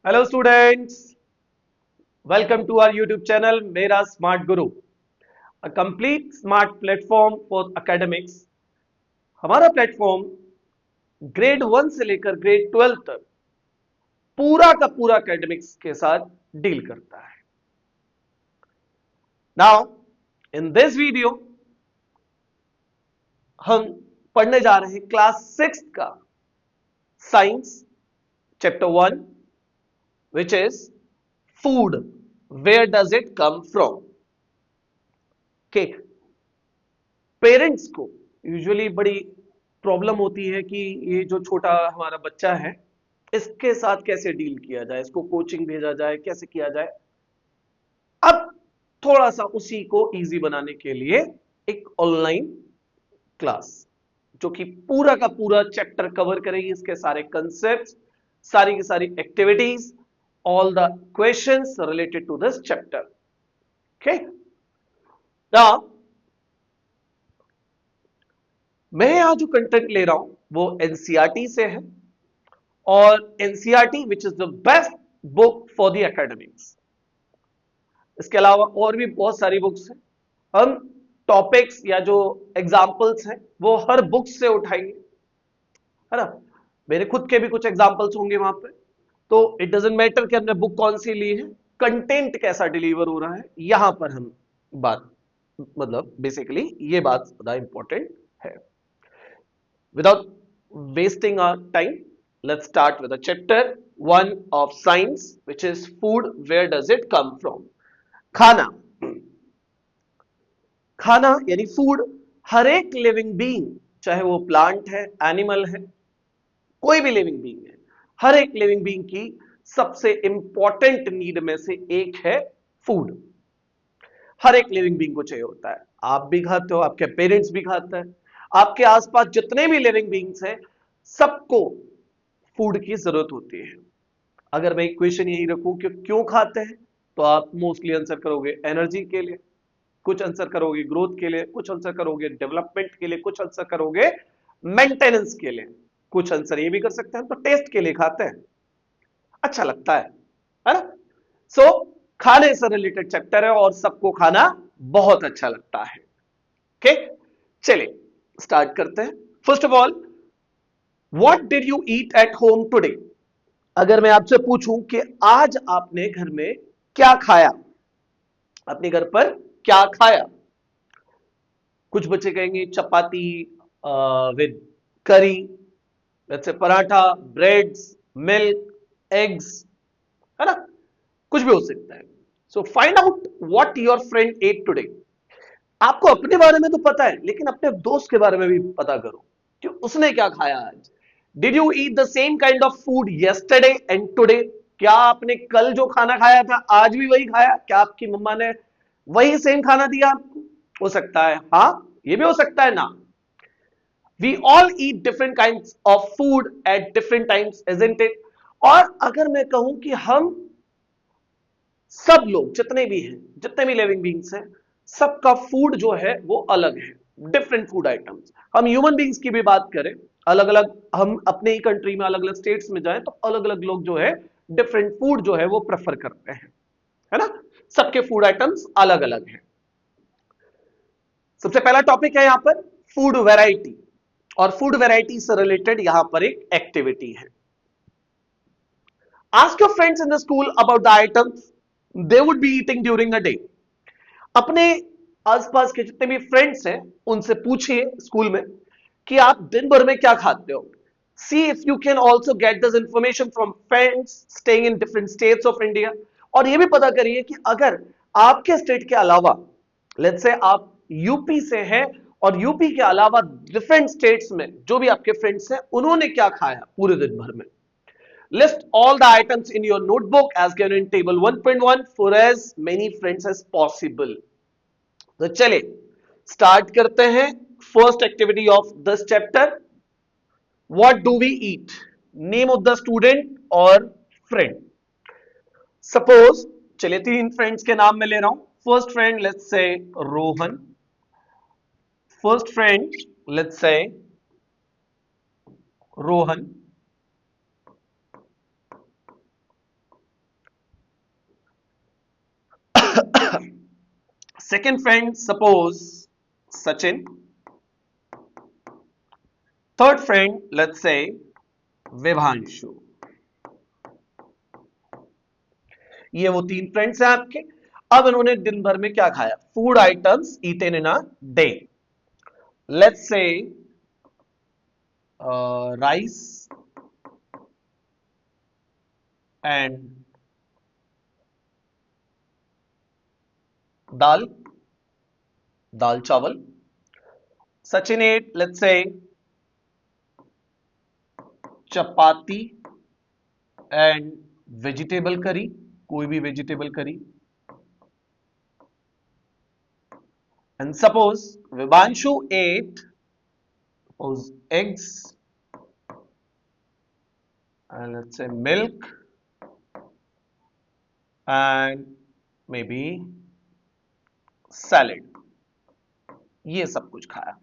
Hello students, welcome to our YouTube channel Mera Smart Guru, a complete smart platform for academics. हमारा platform grade 1 से लेकर grade 12 तक पूरा का पूरा एकेडमिक्स के साथ डील करता है. नाउ इन दिस वीडियो हम पढ़ने जा रहे हैं क्लास 6 का science chapter 1 which is food. Where does it come from? Okay. Parents को यूजुअली बड़ी प्रॉब्लम होती है कि ये जो छोटा हमारा बच्चा है इसके साथ कैसे डील किया जाए, इसको कोचिंग भेजा जाए, कैसे किया जाए. अब थोड़ा सा उसी को इजी बनाने के लिए एक ऑनलाइन क्लास जो कि पूरा का पूरा चैप्टर कवर करेगी, इसके सारे कंसेप्ट, सारी की सारी activities, all the questions related to this chapter. Okay, now मैं यहां जो कंटेंट ले रहा हूं वो एनसीईआरटी से है और NCERT which is the best book for the academics. इसके अलावा और भी बहुत सारी बुक्स हैं. हम टॉपिक्स या जो एग्जाम्पल्स हैं वो हर बुक से उठाएंगे, है ना. मेरे खुद के भी कुछ एग्जाम्पल्स होंगे वहां पे. तो इट डजेंट मैटर कि हमने बुक कौन सी ली है, कंटेंट कैसा डिलीवर हो रहा है यहां पर हम बात, मतलब बेसिकली ये बात ज्यादा इंपॉर्टेंट है. Without wasting our time, let's start with the chapter 1 of science, which is food. Where does it come from? खाना. खाना यानी फूड हर एक लिविंग बीइंग, चाहे वो प्लांट है, एनिमल है, कोई भी लिविंग बीइंग है, हर एक लिविंग बीइंग की सबसे इंपॉर्टेंट नीड में से एक है फूड. हर एक लिविंग बीइंग को चाहिए होता है. आप भी खाते हो, आपके पेरेंट्स भी खाते हैं, आपके आसपास जितने भी लिविंग बीइंग्स हैं सबको फूड की जरूरत होती है. अगर मैं इक्वेशन यही रखूं कि क्यों खाते हैं तो आप मोस्टली आंसर करोगे एनर्जी के लिए, कुछ आंसर करोगे ग्रोथ के लिए, कुछ आंसर करोगे डेवलपमेंट के लिए, कुछ आंसर करोगे मेंटेनेंस के लिए, कुछ आंसर ये भी कर सकते हैं तो टेस्ट के लिए खाते हैं, अच्छा लगता है ना. सो खाने से रिलेटेड चैप्टर है और सबको खाना बहुत अच्छा लगता है. ओके, चलिए स्टार्ट करते हैं. First of all, what did you eat at home today? अगर मैं आपसे पूछूं कि आज आपने घर में क्या खाया, अपने घर पर क्या खाया. कुछ बच्चे कहेंगे चपाती विद करी, जैसे पराठा, ब्रेड्स, मिल्क, एग्स, है ना, कुछ भी हो सकता है. So find out what your friend at today. आपको अपने बारे में तो पता है लेकिन अपने दोस्त के बारे में भी पता करो कि उसने क्या खाया आज. Did you eat the same kind of food yesterday and today? क्या आपने कल जो खाना खाया था आज भी वही खाया? क्या आपकी मम्मा ने वही सेम खाना दिया आपको? हो सकता है हाँ, ये भी हो सकता है ना. We all eat different kinds of food at different times, isn't it? और अगर मैं कहूं कि हम सब लोग जितने भी हैं, जितने भी लिविंग बींग्स हैं, सबका फूड जो है वो अलग है, डिफरेंट फूड आइटम्स. हम ह्यूमन बींग्स की भी बात करें, अलग अलग, हम अपने ही कंट्री में अलग अलग स्टेट्स में जाएं तो अलग अलग लोग जो है डिफरेंट फूड जो है वो प्रेफर करते हैं, है ना. सबके फूड आइटम्स अलग अलग हैं. सबसे पहला टॉपिक है यहां पर फूड वैरायटी, और फूड वैरायटी से रिलेटेड यहां पर एक एक्टिविटी है. Ask your friends in the school about the items they would be eating during the day. अपने आसपास के जितने भी फ्रेंड्स हैं उनसे पूछिए स्कूल में कि आप दिन भर में क्या खाते हो. See if you can also get this information from friends staying in different states of India. और यह भी पता करिए कि अगर आपके स्टेट के अलावा, लेट्स से आप यूपी से हैं और यूपी के अलावा डिफरेंट स्टेट्स में जो भी आपके फ्रेंड्स हैं उन्होंने क्या खाया पूरे दिन भर में. List all the items in your notebook as given in table 1.1 for as many friends as possible. तो चले स्टार्ट करते हैं first activity of this chapter. What do we eat? Name of the student और friend. Suppose, चलिए तीन friends के नाम मैं ले रहा हूं. First friend let's say Rohan, first friend let's say Rohan, Second friend, suppose Sachin. Third friend, let's say Vibhanshu. ये वो तीन फ्रेंड्स हैं आपके। अब इन्होंने दिन भर में क्या खाया? Food items eaten in a day, let's say rice and dal, दाल चावल। Sachin eight, let's say chapati and vegetable curry, कोई भी vegetable curry. And suppose Vibhanshu ate, suppose eggs and let's say milk and maybe salad, ये सब कुछ खाया।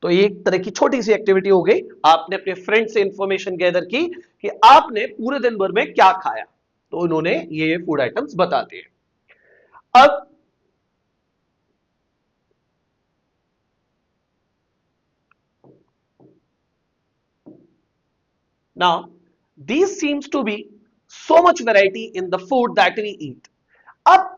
तो एक तरह की छोटी सी एक्टिविटी हो गई, आपने अपने फ्रेंड से इंफॉर्मेशन गैदर की कि आपने पूरे दिन भर में क्या खाया, तो उन्होंने ये फूड आइटम्स बता दिए। अब now these seems to be so much variety in the food that we eat. अब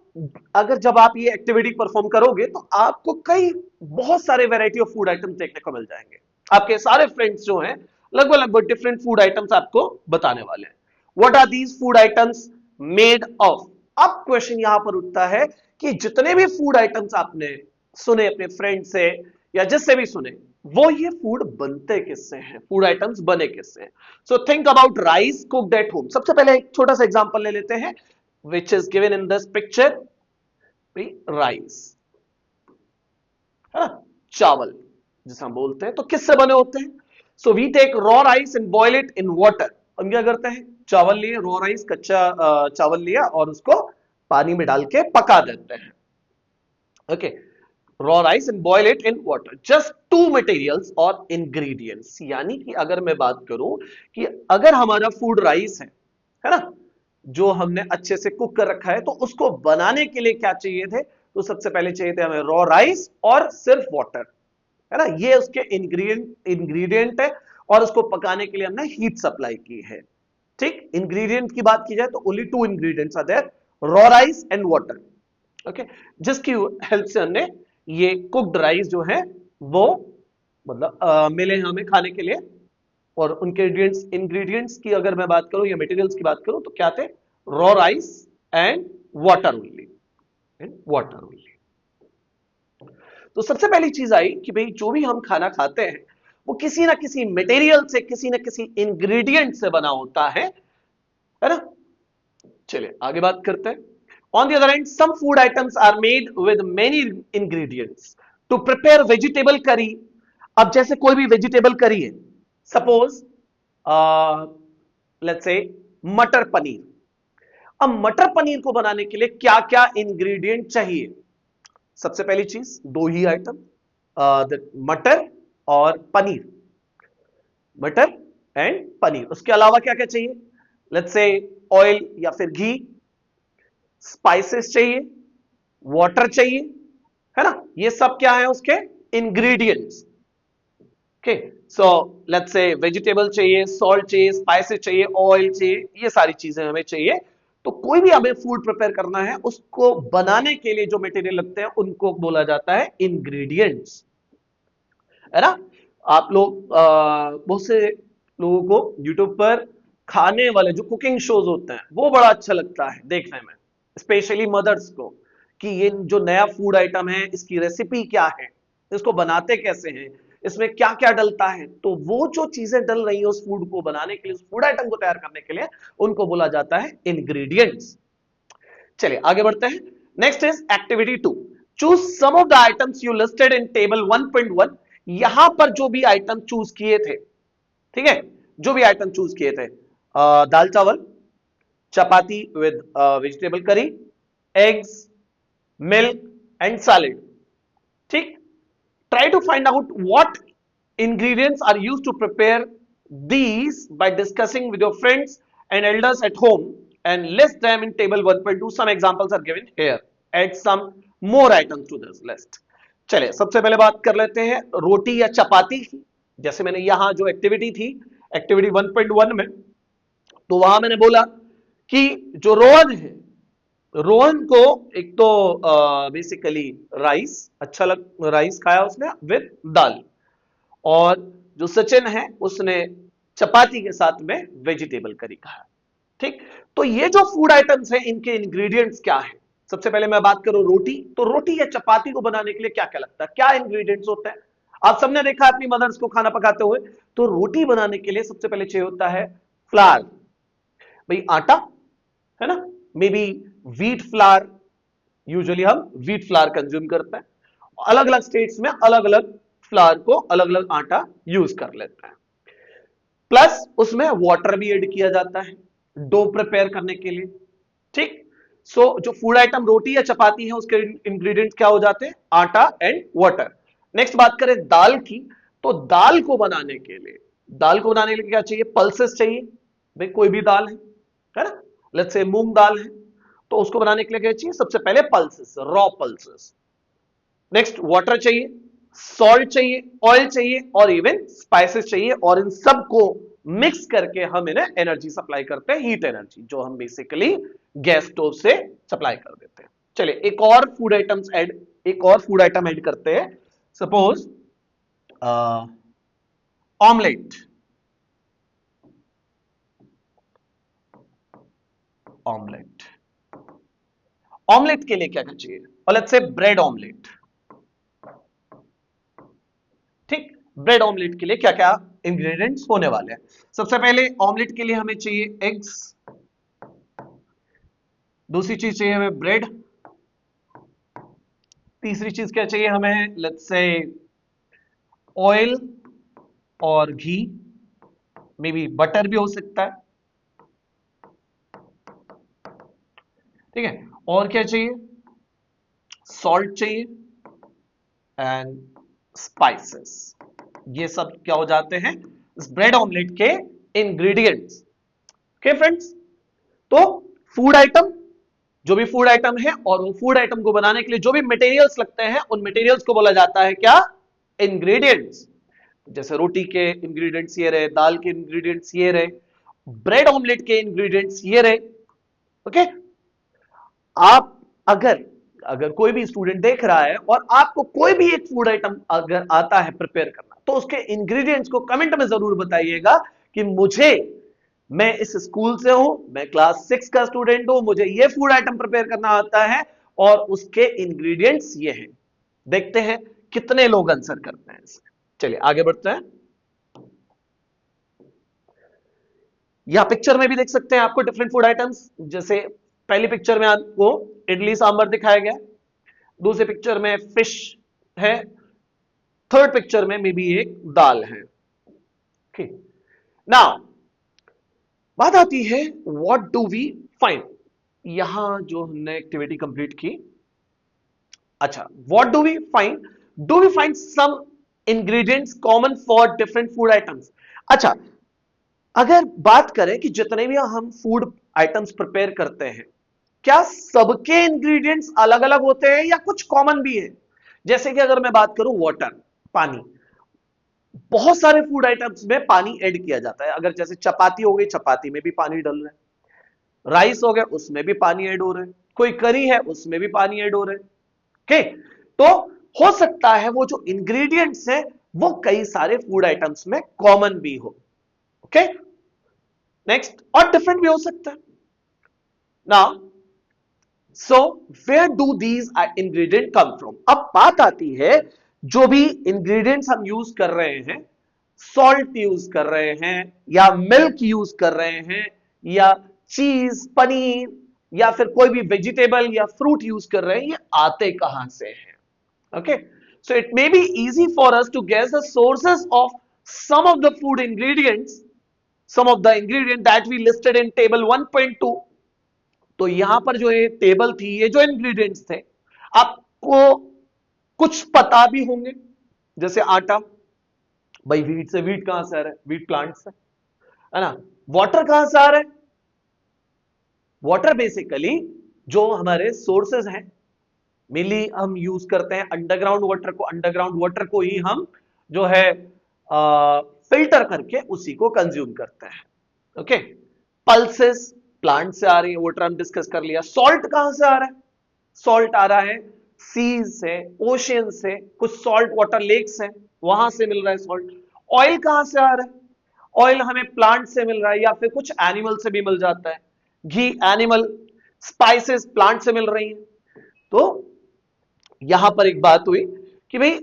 अगर जब आप ये एक्टिविटी परफॉर्म करोगे तो आपको कई बहुत सारे वैरायटी ऑफ फूड आइटम्स देखने को मिल जाएंगे। आपके सारे फ्रेंड्स जो हैं लगभग लगभग डिफरेंट फूड आइटम्स आपको बताने वाले हैं। What are these food items made of? अब क्वेश्चन यहां पर उठता है कि जितने भी फूड आइटम्स आपने सुने अपने फ्रेंड से या जिससे भी सुने, वो ये फूड बनते किससे हैं, फूड आइटम्स बने किससे हैं। So think about rice cooked at home. सबसे पहले एक छोटा सा एग्जांपल ले लेते हैं which is given in this picture, rice है ना, चावल जिसे हम बोलते हैं, तो किससे बने होते हैं? So we take raw rice and boil it in water. हम क्या करते हैं, चावल लिए, रॉ राइस कच्चा चावल लिया और उसको पानी में डाल के पका देते हैं। Okay, raw rice and boil it in water, just two materials और इंग्रेडिएंट्स। यानी कि अगर मैं बात करूं कि अगर हमारा फूड राइस है ना, जो हमने अच्छे से कुक कर रखा है, तो उसको बनाने के लिए क्या चाहिए थे? तो सबसे पहले चाहिए थे हमें रॉ राइस और सिर्फ वाटर, है ना, ये उसके इंग्रेडिएंट है, और उसको पकाने के लिए हमने हीट सप्लाई की है। ठीक, इंग्रेडिएंट की बात की जाए तो only two ingredients are there, raw rice and water. Okay, जिसकी हेल्प से हमने ये कुक्ड राइस जो है वो मतलब मिले हमें खाने के लिए। और उनके इंग्रेडिएंट्स की अगर मैं बात करूं या मटेरियल्स की बात करूं तो क्या थे? Raw rice and water only, water only. तो सबसे पहली चीज आई कि भाई जो भी हम खाना खाते हैं वो किसी ना किसी मटेरियल से, किसी ना किसी इंग्रेडिएंट से बना होता है ना। चलिए आगे बात करते हैं। On the other hand, some food items are made with many ingredients to prepare vegetable curry. अब जैसे कोई भी वेजिटेबल करी है, सपोज लेट्स से मटर पनीर। अब मटर पनीर को बनाने के लिए क्या क्या इंग्रेडिएंट चाहिए? सबसे पहली चीज दो ही आइटम, मटर और पनीर, मटर एंड पनीर। उसके अलावा क्या क्या चाहिए? लेट्स से ऑयल या फिर घी, स्पाइसेस चाहिए, वाटर चाहिए, है ना, ये सब क्या है उसके ingredients. Okay, so let's say vegetable चाहिए, सॉल्ट चाहिए, स्पाइसेस चाहिए, ऑयल चाहिए, ये सारी चीजें हमें चाहिए। तो कोई भी हमें फूड प्रिपेयर करना है, उसको बनाने के लिए जो मटेरियल लगते हैं उनको बोला जाता है इंग्रेडिएंट्स, है ना। आप लोग बहुत से लोगों को यूट्यूब पर खाने वाले जो कुकिंग शोज होते हैं वो बड़ा अच्छा लगता है देखने में, स्पेशली मदर्स को, कि ये जो नया फूड आइटम है इसकी रेसिपी क्या है, इसको बनाते कैसे हैं, इसमें क्या क्या डलता है। तो वो जो चीजें डल रही है उस फूड को बनाने के लिए, उस फूड आइटम को तैयार करने के लिए, उनको बोला जाता है इंग्रेडिएंट्स। चलिए आगे बढ़ते हैं। Next is activity 2, choose some of the items you listed in table 1.1। यहां पर जो भी आइटम चूज किए थे, ठीक है, जो भी आइटम चूज किए थे, दाल चावल, chapati with vegetable curry, eggs, milk and salad. ठीक, try to find out what ingredients are used to prepare these by discussing with your friends and elders at home and list them in table 1.2. Some examples are given here. Add some more items to this list. चलिए सबसे पहले बात कर लेते हैं रोटी या चपाती की। जैसे मैंने यहां जो एक्टिविटी थी, एक्टिविटी 1.1 में, तो वहां मैंने बोला कि जो रोहन है, रोहन को एक तो बेसिकली राइस अच्छा लग, राइस खाया उसने विद दाल, और जो सचिन है उसने चपाती के साथ में वेजिटेबल करी खाया। ठीक, तो ये जो फूड आइटम्स हैं इनके इंग्रेडिएंट्स क्या है? सबसे पहले मैं बात करूं रोटी, तो रोटी या चपाती को बनाने के लिए क्या क्या लगता है, क्या इंग्रेडिएंट्स होते हैं? आप सबने देखा अपनी मदर्स को खाना पकाते हुए, तो रोटी बनाने के लिए सबसे पहले चाहिए होता है फ्लावर, भाई आटा, है ना, may be wheat flour, usually हम व्हीट फ्लावर कंज्यूम करते हैं, अलग अलग स्टेट्स में अलग अलग फ्लावर को अलग अलग आटा यूज कर लेते हैं, प्लस उसमें वाटर भी ऐड किया जाता है डो प्रिपेयर करने के लिए। ठीक, सो जो फूड आइटम रोटी या चपाती है उसके इंग्रेडिएंट्स क्या हो जाते हैं? आटा एंड वाटर। नेक्स्ट बात करें दाल की, तो दाल को बनाने के लिए, दाल को बनाने के लिए क्या चाहिए? पल्सेस चाहिए, भाई कोई भी दाल है ना, लेट्स से मूंग दाल है, तो उसको बनाने के लिए क्या चाहिए? सबसे पहले pulses, raw pulses. Next water चाहिए, सॉल्ट चाहिए, ऑयल चाहिए और इवन स्पाइसेस चाहिए, और इन सब को मिक्स करके हम इन्हें एनर्जी सप्लाई करते हैं, हीट एनर्जी, जो हम बेसिकली गैस स्टोव से सप्लाई कर देते हैं। चलिए एक और फूड आइटम्स ऐड, एक और फूड आइटम ऐड करते हैं, सपोज ऑमलेट। ऑमलेट, ऑमलेट के लिए क्या क्या चाहिए? और लेट्स से ब्रेड ऑमलेट। ठीक, ब्रेड ऑमलेट के लिए क्या क्या इंग्रेडिएंट्स होने वाले हैं? सबसे पहले ऑमलेट के लिए हमें चाहिए एग्स, दूसरी चीज चाहिए हमें ब्रेड, तीसरी चीज क्या चाहिए हमें? लेट्स से ऑयल और घी, मे बी बटर भी हो सकता है। ठीक है, और क्या चाहिए? सॉल्ट चाहिए एंड स्पाइसेस। ये सब क्या हो जाते हैं इस ब्रेड ऑमलेट के इंग्रेडिएंट्स। ओके फ्रेंड्स, तो फूड आइटम, जो भी फूड आइटम है और वो फूड आइटम को बनाने के लिए जो भी मटेरियल्स लगते हैं उन मटेरियल्स को बोला जाता है क्या? इंग्रेडिएंट्स। जैसे रोटी के इंग्रेडिएंट्स ये रहे, दाल के इंग्रेडिएंट्स ये रहे, ब्रेड ऑमलेट के इंग्रेडिएंट्स ये रहे। ओके, आप अगर अगर कोई भी स्टूडेंट देख रहा है और आपको कोई भी एक फूड आइटम अगर आता है प्रिपेयर करना, तो उसके इंग्रेडिएंट्स को कमेंट में जरूर बताइएगा कि मुझे, मैं इस स्कूल से हूं, मैं क्लास 6 का स्टूडेंट हूं, मुझे ये फूड आइटम प्रिपेयर करना आता है और उसके इंग्रेडिएंट्स ये हैं। देखते हैं कितने लोग आंसर करते हैं इसमें। चलिए आगे बढ़ते हैं। यहां पिक्चर में भी देख सकते हैं आपको डिफरेंट फूड आइटम्स। जैसे पहली पिक्चर में आपको इडली सांभर दिखाया गया, दूसरे पिक्चर में फिश है, थर्ड पिक्चर में मे बी एक दाल है। नाउ बात आती है व्हाट डू वी फाइंड। यहां जो हमने एक्टिविटी कंप्लीट की, अच्छा what do we find? Do we find some ingredients common for different food items. अच्छा, अगर बात करें कि जितने भी हम फूड आइटम्स प्रिपेयर करते हैं, क्या सबके इंग्रेडिएंट्स अलग अलग होते हैं या कुछ कॉमन भी है? जैसे कि अगर मैं बात करूं वाटर, पानी, बहुत सारे फूड आइटम्स में पानी ऐड किया जाता है। अगर जैसे चपाती हो गई, चपाती में भी पानी डल रहा है, राइस हो गया उसमें भी पानी ऐड हो रहा है, कोई करी है उसमें भी पानी ऐड हो रहा है। ओके, तो हो सकता है वो जो इंग्रेडिएंट्स हैं वो कई सारे फूड आइटम्स में कॉमन भी हो। ओके, नेक्स्ट, और डिफरेंट भी हो सकता है। Now so where do these ingredient come from? अब बात आती है जो भी इंग्रेडिएंट्स हम यूज कर रहे हैं, सॉल्ट यूज कर रहे हैं या मिल्क यूज कर रहे हैं या चीज, पनीर या फिर कोई भी वेजिटेबल या फ्रूट यूज कर रहे हैं, ये आते कहां से हैं? Okay, so it may be easy for us to guess the sources of some of the food ingredients, some of the ingredient that we listed in table 1.2। तो यहां पर जो ये टेबल थी, ये जो इंग्रेडिएंट्स थे, आपको कुछ पता भी होंगे। जैसे आटा, भाई व्हीट से, व्हीट कहां से आ रहा है? व्हीट प्लांट से, है ना। वाटर कहां से आ रहा है? वाटर बेसिकली जो हमारे सोर्सेज हैं, मेनली हम यूज करते हैं अंडरग्राउंड वाटर को ही हम जो है फिल्टर करके उसी को कंज्यूम करते हैं। ओके, पल्सेस प्लांट से आ रही है, वाटर हम डिस्कस कर लिया। सॉल्ट कहां से आ रहा है? सॉल्ट आ रहा है सीज से, ओशियन से, कुछ सॉल्ट वाटर लेक्स हैं वहां से मिल रहा है सॉल्ट। ऑयल कहां से आ रहा है? ऑयल हमें प्लांट से मिल रहा है या फिर कुछ एनिमल से भी मिल जाता है। घी एनिमल, स्पाइसेस प्लांट से मिल रही हैं। तो यहां पर एक बात हुई कि भाई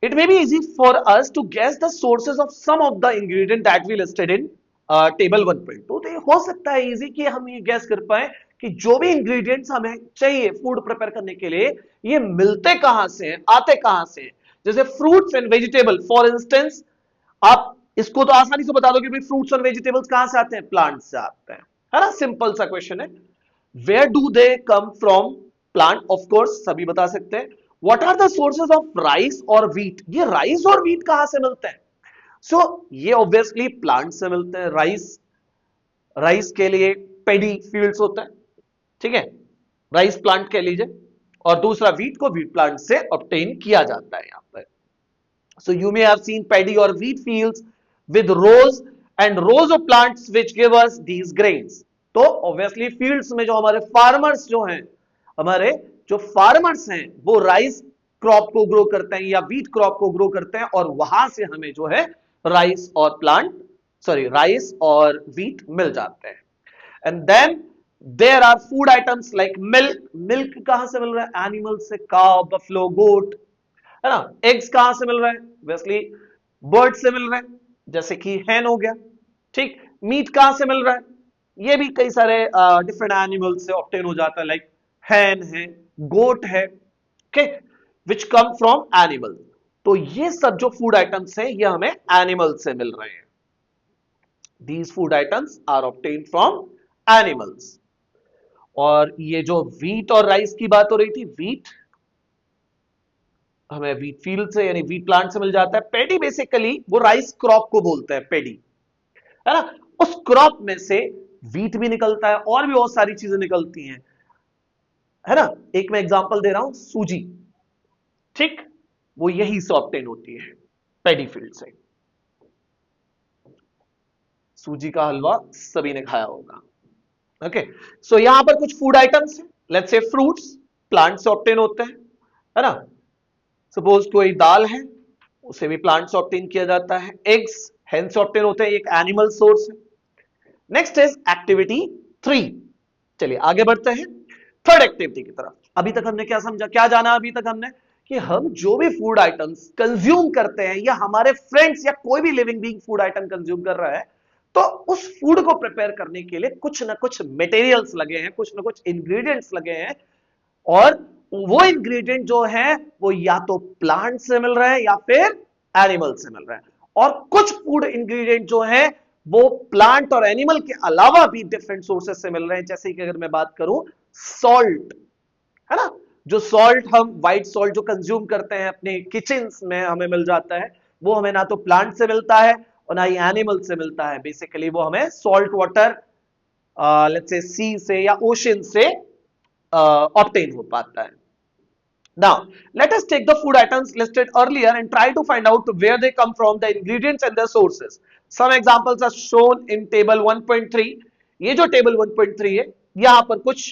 it may be easy for us to guess the sources of some of the ingredient that we listed in table 1.2। तो ये हो सकता है इजी कि हम ये गैस कर पाए कि जो भी इंग्रेडिएंट्स हमें चाहिए फूड प्रिपेयर करने के लिए, ये मिलते कहां से हैं, आते कहां से हैं। जैसे fruits and vegetable for instance, आप इसको तो आसानी से बता दो कि भाई फ्रूट्स और वेजिटेबल्स कहां से आते हैं? प्लांट से आते हैं, है ना? सिंपल सा क्वेश्चन है। Where do they come from? Plant, of course सभी बता सकते हैं। What are the sources of rice और व्हीट? ये राइस और व्हीट कहां से मिलते हैं? सो ये ऑब्वियसली प्लांट से मिलते हैं। राइस के लिए पेडी फील्ड्स होता है, ठीक है, राइस प्लांट कह लीजिए, और दूसरा व्हीट को व्हीट प्लांट से ऑब्टेन किया जाता है यहां पर। So you may have seen paddy or wheat fields with rows and rows of plants which give us these grains। तो obviously fields में जो हमारे farmers जो हैं, हमारे जो farmers हैं वो राइस क्रॉप को ग्रो करते हैं या व्हीट क्रॉप को ग्रो करते हैं, और वहां से हमें जो है राइस और व्हीट मिल जाते हैं। And then there are food items like milk. Milk कहां से मिल रहा है? एनिमल से, काउ, बफलो, गोट, है ना? एग्स कहां से मिल रहा है? ऑब्वियसली बर्ड से मिल रहा है, जैसे कि हैन हो गया, ठीक। मीट कहां से मिल रहा है? ये भी कई सारे डिफरेंट एनिमल से ऑब्टेन हो जाता है, लाइक हैन है, गोट है, okay, which come from animal. तो ये सब जो फूड आइटम्स हैं ये हमें एनिमल से मिल रहे हैं। These food items are obtain from animals. और ये जो व्हीट और राइस की बात हो रही थी, व्हीट हमें व्हीट फील्ड से यानी व्हीट प्लांट से मिल जाता है। पेडी बेसिकली वो राइस क्रॉप को बोलते हैं, पेडी, है ना? उस क्रॉप में से व्हीट भी निकलता है और भी बहुत सारी चीजें निकलती हैं, है ना? एक मैं एग्जांपल दे रहा हूं, सूजी, ठीक, वो यही से ऑब्टेन होती है, पेडी फील्ड से। सूजी का हलवा सभी ने खाया होगा। ओके, सो यहां पर कुछ फूड आइटम्स हैं, लेट्स से फ्रूट्स प्लांट से ऑब्टेन होते हैं, है ना? सपोज कोई दाल है, उसे भी प्लांट से ऑब्टेन किया जाता है। एग्स हेन से ऑब्टेन होते हैं, एक एनिमल सोर्स है। Next is activity 3। चलिए आगे बढ़ते हैं थर्ड एक्टिविटी की तरफ। अभी तक हमने क्या समझा, क्या जाना? अभी तक हमने कि हम जो भी फूड आइटम्स कंज्यूम करते हैं या हमारे फ्रेंड्स या कोई भी living being food item consume कर रहा है, तो उस फूड को प्रिपेयर करने के लिए कुछ ना कुछ मटेरियल्स लगे हैं, कुछ ना कुछ इंग्रेडिएंट्स लगे हैं, और वो इंग्रेडिएंट जो है वो या तो प्लांट से मिल रहा है या फिर एनिमल से मिल रहा है। और कुछ फूड इंग्रेडिएंट जो है वो प्लांट और एनिमल के अलावा भी डिफरेंट सोर्सेस से मिल रहे हैं। जैसे कि अगर मैं बात करूं सॉल्ट, है ना, जो सॉल्ट हम व्हाइट सॉल्ट जो कंज्यूम करते हैं अपने किचन में हमें मिल जाता है, वो हमें ना तो प्लांट से मिलता है और ना ही एनिमल से मिलता है। बेसिकली वो हमें सॉल्ट वाटर लेट्स से सी से या ओशन से ऑब्टेन हो पाता है। Now, let us take the food items listed earlier and try to find out where they come from, the ingredients and their sources. Some examples are shown in table 1.3. ये जो table 1.3 है, यहां पर कुछ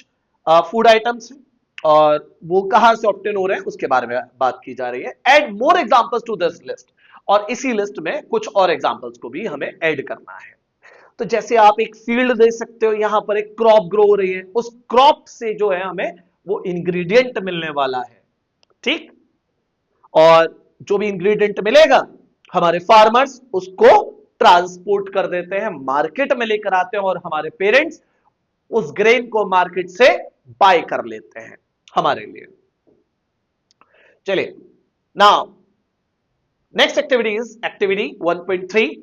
food items हैं और वो कहां से ऑब्टेन हो रहे हैं उसके बारे में बात की जा रही है। Add more examples to this list, और इसी लिस्ट में कुछ और एग्जांपल्स को भी हमें ऐड करना है। तो जैसे आप एक फील्ड दे सकते हो, यहां पर एक क्रॉप ग्रो हो रही है, उस क्रॉप से जो है हमें वो इंग्रेडिएंट मिलने वाला है, ठीक। और जो भी इंग्रेडिएंट मिलेगा हमारे फार्मर्स उसको ट्रांसपोर्ट कर देते हैं, मार्केट में लेकर आते हैं, और हमारे पेरेंट्स उस ग्रेन को मार्केट से बाय कर लेते हैं हमारे लिए। चलिए now next activity is activity 1.3।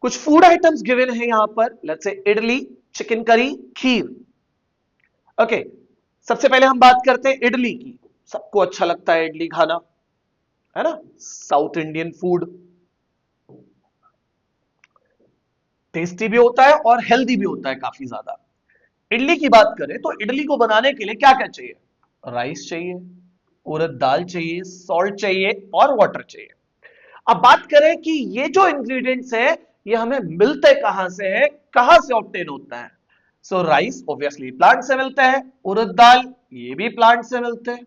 कुछ फूड आइटम्स गिवन है यहां पर, let's say idli, chicken curry, kheer. Okay, सबसे पहले हम बात करते हैं इडली की। सबको अच्छा लगता है इडली खाना, है ना? साउथ इंडियन फूड टेस्टी भी होता है और हेल्दी भी होता है काफी ज्यादा। इडली की बात करें तो इडली को बनाने के लिए क्या क्या चाहिए? राइस चाहिए, उड़द दाल चाहिए, सॉल्ट चाहिए और वाटर चाहिए। अब बात करें कि ये जो इंग्रेडिएंट्स है ये हमें मिलते कहां से है, कहां से ऑब्टेन होता है। सो राइस ऑब्वियसली प्लांट से मिलता है, उड़द दाल ये भी प्लांट से मिलते हैं।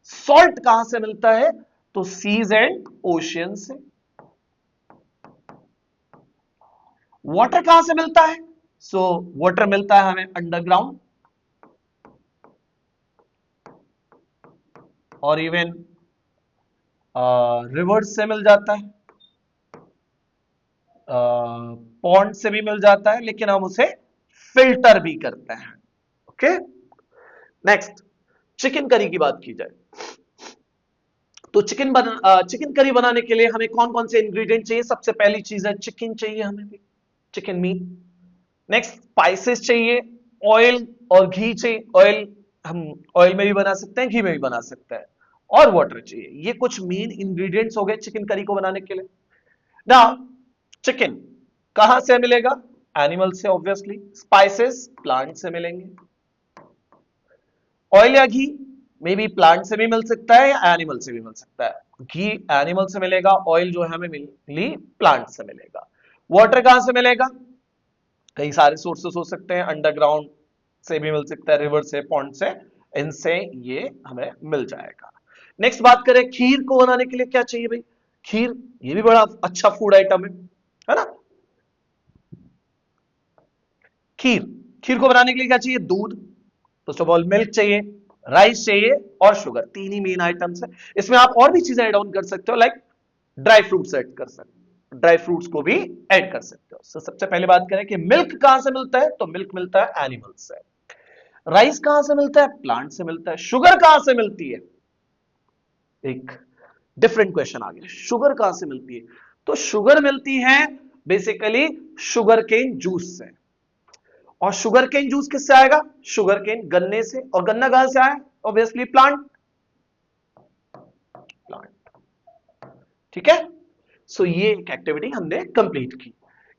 सॉल्ट कहां से मिलता है, तो सीज एंड ओशियन से। वाटर कहां से मिलता है, सो वाटर मिलता है हमें अंडरग्राउंड और इवन रिवर से मिल जाता है, पॉन्ड से भी मिल जाता है, लेकिन हम उसे फिल्टर भी करते हैं। ओके, नेक्स्ट चिकन करी की बात की जाए तो चिकन करी बनाने के लिए हमें कौन कौन से इंग्रेडिएंट चाहिए। सबसे पहली चीज है चिकन चाहिए हमें भी, चिकन मीट। नेक्स्ट स्पाइसेस चाहिए, ऑयल और घी चाहिए। ऑयल हम ऑयल में भी बना सकते हैं, घी में भी बना सकते हैं, और वाटर चाहिए। ये कुछ मेन इंग्रेडिएंट्स हो गए चिकन करी को बनाने के लिए। ना चिकन कहां से मिलेगा, एनिमल से ऑब्वियसली। स्पाइसेस प्लांट से मिलेंगे। ऑयल या घी मे बी प्लांट से भी मिल सकता है या एनिमल से भी मिल सकता है। घी एनिमल से मिलेगा, ऑयल जो है हमें मिली प्लांट से मिलेगा। वाटर कहां से मिलेगा, कई सारे सोर्सेस हो सकते हैं, अंडरग्राउंड से भी मिल सकता है, रिवर से, पॉन्ड से, इनसे ये हमें मिल जाएगा। नेक्स्ट बात करें खीर को बनाने के लिए क्या चाहिए भाई। खीर ये भी बड़ा अच्छा फूड आइटम है ना। खीर, खीर को बनाने के लिए क्या चाहिए, दूध, फर्स्ट ऑफ ऑल मिल्क चाहिए, राइस चाहिए और शुगर। तीन ही मेन आइटम्स है। इसमें आप और भी चीजें ऐड ऑन कर सकते हो, लाइक ड्राई फ्रूट्स ऐड कर सकते हो, ड्राई फ्रूट्स को भी ऐड कर सकते हो। सबसे पहले बात करें कि मिल्क कहां से मिलता है, तो मिल्क मिलता है एनिमल से। राइस कहां से मिलता है, प्लांट से मिलता है। शुगर कहां से मिलती है, एक डिफरेंट क्वेश्चन आ गया, शुगर कहां से मिलती है। तो शुगर मिलती है बेसिकली शुगर केन जूस से। और शुगर केन जूस किससे आएगा, शुगर केन गन्ने से। और गन्ना कहां से आया, ऑब्वियसली प्लांट, प्लांट। ठीक है, सो ये एक एक्टिविटी हमने कंप्लीट की।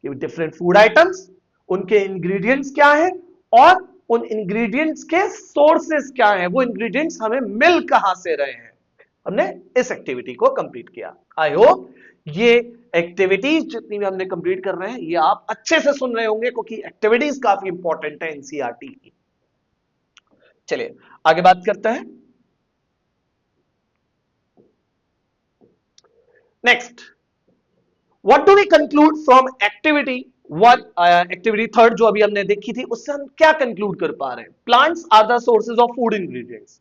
ये डिफरेंट फूड आइटम्स, उनके इंग्रेडिएंट्स क्या है और उन इंग्रेडिएंट्स के सोर्सेस क्या है, वो इंग्रेडिएंट्स हमें मिल कहां से रहे हैं। हमने इस एक्टिविटी को कंप्लीट किया। आई होप ये एक्टिविटीज जितनी भी हमने कंप्लीट कर रहे हैं ये आप अच्छे से सुन रहे होंगे, क्योंकि एक्टिविटीज काफी इंपॉर्टेंट है एनसीईआरटी की। चलिए आगे बात करते हैं। Next, what do we conclude from activity one, activity third जो अभी हमने देखी थी, उससे हम क्या कंक्लूड कर पा रहे हैं। Plants are the sources of food ingredients.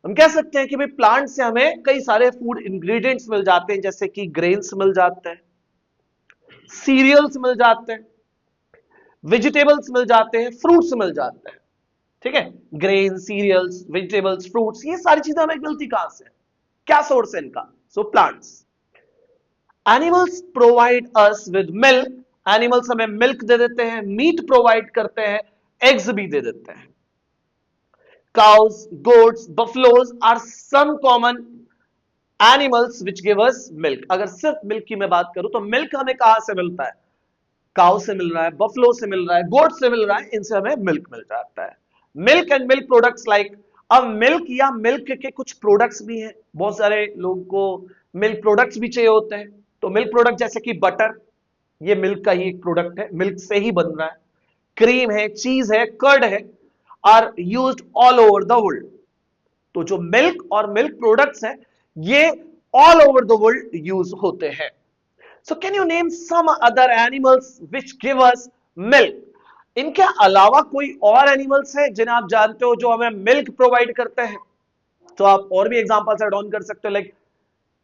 हम कह सकते हैं कि भाई प्लांट से हमें कई सारे फूड इंग्रेडिएंट्स मिल जाते हैं, जैसे कि ग्रेन्स मिल जाते हैं, सीरियल्स मिल जाते हैं, वेजिटेबल्स मिल जाते हैं, फ्रूट्स मिल जाते हैं। ठीक है, ग्रेन, सीरियल्स, वेजिटेबल्स, फ्रूट्स, ये सारी चीजें हमें मिलती कहां से, क्या सोर्स है इनका, so plants. Animals provide us with milk, animals हमें मिल्क दे देते हैं, मीट प्रोवाइड करते हैं, एग्स भी दे देते हैं। cows, goats, buffaloes are some common animals which give us milk। अगर सिर्फ मिल्क की मैं बात करूं तो मिल्क हमें कहां से मिलता है, काउ से मिल रहा है, बफलो से मिल रहा है, गोट से मिल रहा है, इनसे हमें मिल्क मिल जाता है। Milk and milk products like, अब मिल्क या मिल्क के कुछ प्रोडक्ट्स भी हैं, बहुत सारे लोगों को मिल्क प्रोडक्ट्स भी चाहिए होते हैं। तो मिल्क प्रोडक्ट जैसे कि बटर, ये मिल्क का ही एक प्रोडक्ट है, मिल्क से ही बन रहा है। क्रीम है, चीज है, कर्ड है, are used all over the world. तो जो मिल्क और मिल्क प्रोडक्ट्स हैं ये all over the world use होते हैं। So can you name some other animals which give us milk. इनके अलावा कोई और एनिमल्स हैं जिन्हें आप जानते हो जो हमें मिल्क प्रोवाइड करते हैं। तो आप और भी एग्जांपल्स ऐड ऑन कर सकते हो, लाइक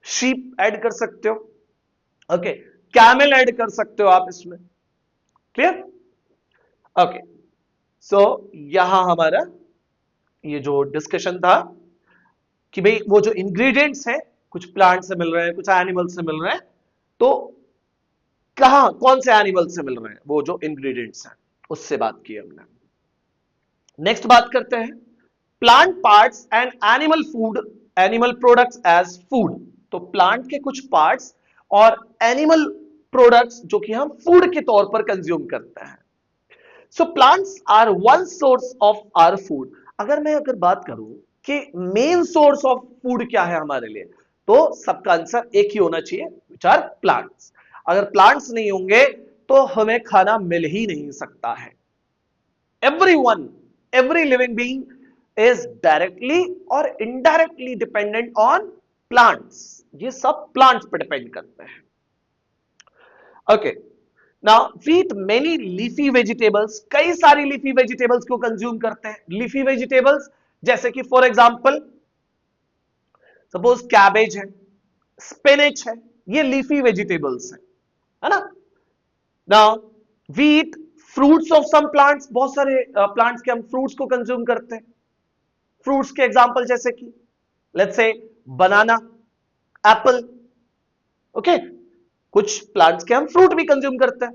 शीप ऐड कर सकते हो, ओके, कैमल ऐड कर सकते हो आप इसमें। Clear, okay. सो यहां हमारा ये जो डिस्कशन था कि भाई वो जो इंग्रेडिएंट्स हैं कुछ प्लांट से मिल रहे हैं, कुछ एनिमल से मिल रहे हैं, तो कहां कौन से एनिमल से मिल रहे हैं वो जो इंग्रेडिएंट्स हैं, उससे बात की हमने। नेक्स्ट बात करते हैं plant parts and animal food, animal products as food. तो प्लांट के कुछ पार्ट्स और एनिमल प्रोडक्ट्स जो कि हम फूड के तौर पर कंज्यूम करते हैं। So plants are one source of our food. अगर बात करूं कि मेन सोर्स ऑफ फूड क्या है हमारे लिए, तो सबका आंसर एक ही होना चाहिए, विच आर प्लांट्स। अगर प्लांट्स नहीं होंगे तो हमें खाना मिल ही नहीं सकता है। Everyone, every living being is directly or indirectly dependent on plants. ये सब plants पे डिपेंड करते हैं। Okay, now we eat many leafy vegetables, कई सारी लीफी वेजिटेबल्स को कंज्यूम करते हैं। लीफी वेजिटेबल्स जैसे कि फॉर एग्जांपल सपोज कैबेज है, स्पिनच है, ये लीफी वेजिटेबल्स है ना। Now we eat fruits of some plants, बहुत सारे प्लांट्स के हम फ्रूट्स को कंज्यूम करते हैं। फ्रूट्स के एग्जांपल जैसे कि let's say banana, Apple. Okay, कुछ प्लांट्स के हम फ्रूट भी कंज्यूम करते हैं।